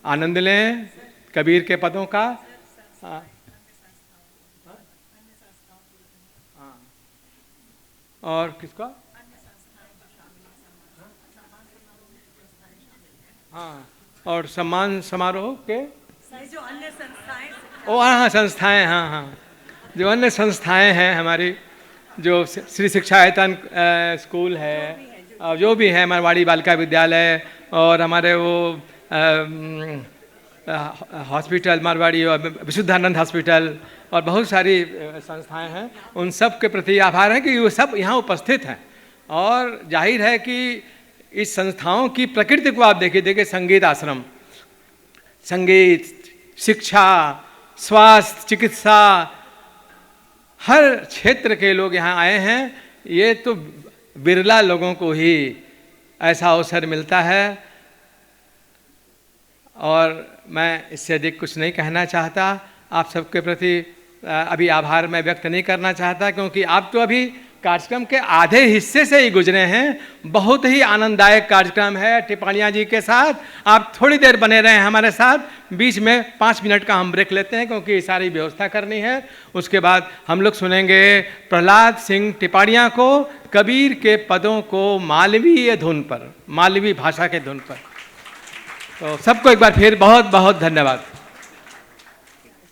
आनंद लें कबीर के पदों का। और किसका? हाँ, और सम्मान समारोह के जो अन्य संस्थाएं, हाँ, संस्थाएं, हाँ, जो अन्य संस्थाएं हैं हमारी, जो श्री शिक्षायतन स्कूल है, और जो भी है मारवाड़ी बालिका विद्यालय, और हमारे वो हॉस्पिटल मारवाड़ी और विशुद्धानंद हॉस्पिटल, और बहुत सारी संस्थाएं हैं, उन सब के प्रति आभार है कि वो सब यहाँ उपस्थित हैं। और जाहिर है कि इस संस्थाओं की प्रकृति को आप देखिए, संगीत आश्रम, संगीत, शिक्षा, स्वास्थ्य, चिकित्सा, हर क्षेत्र के लोग यहाँ आए हैं। ये तो बिरला लोगों को ही ऐसा अवसर मिलता है। और मैं इससे अधिक कुछ नहीं कहना चाहता। आप सबके प्रति अभी आभार मैं व्यक्त नहीं करना चाहता, क्योंकि आप तो अभी कार्यक्रम के आधे हिस्से से ही गुजरे हैं। बहुत ही आनंददायक कार्यक्रम है टिपाणिया जी के साथ। आप थोड़ी देर बने रहें हमारे साथ, बीच में 5 मिनट का हम ब्रेक लेते हैं, क्योंकि सारी व्यवस्था करनी है। उसके बाद हम लोग सुनेंगे प्रहलाद सिंह टिपाणिया को कबीर के पदों को मालवीय धुन पर, मालवी भाषा के धुन पर। तो सबको एक बार फिर बहुत बहुत धन्यवाद।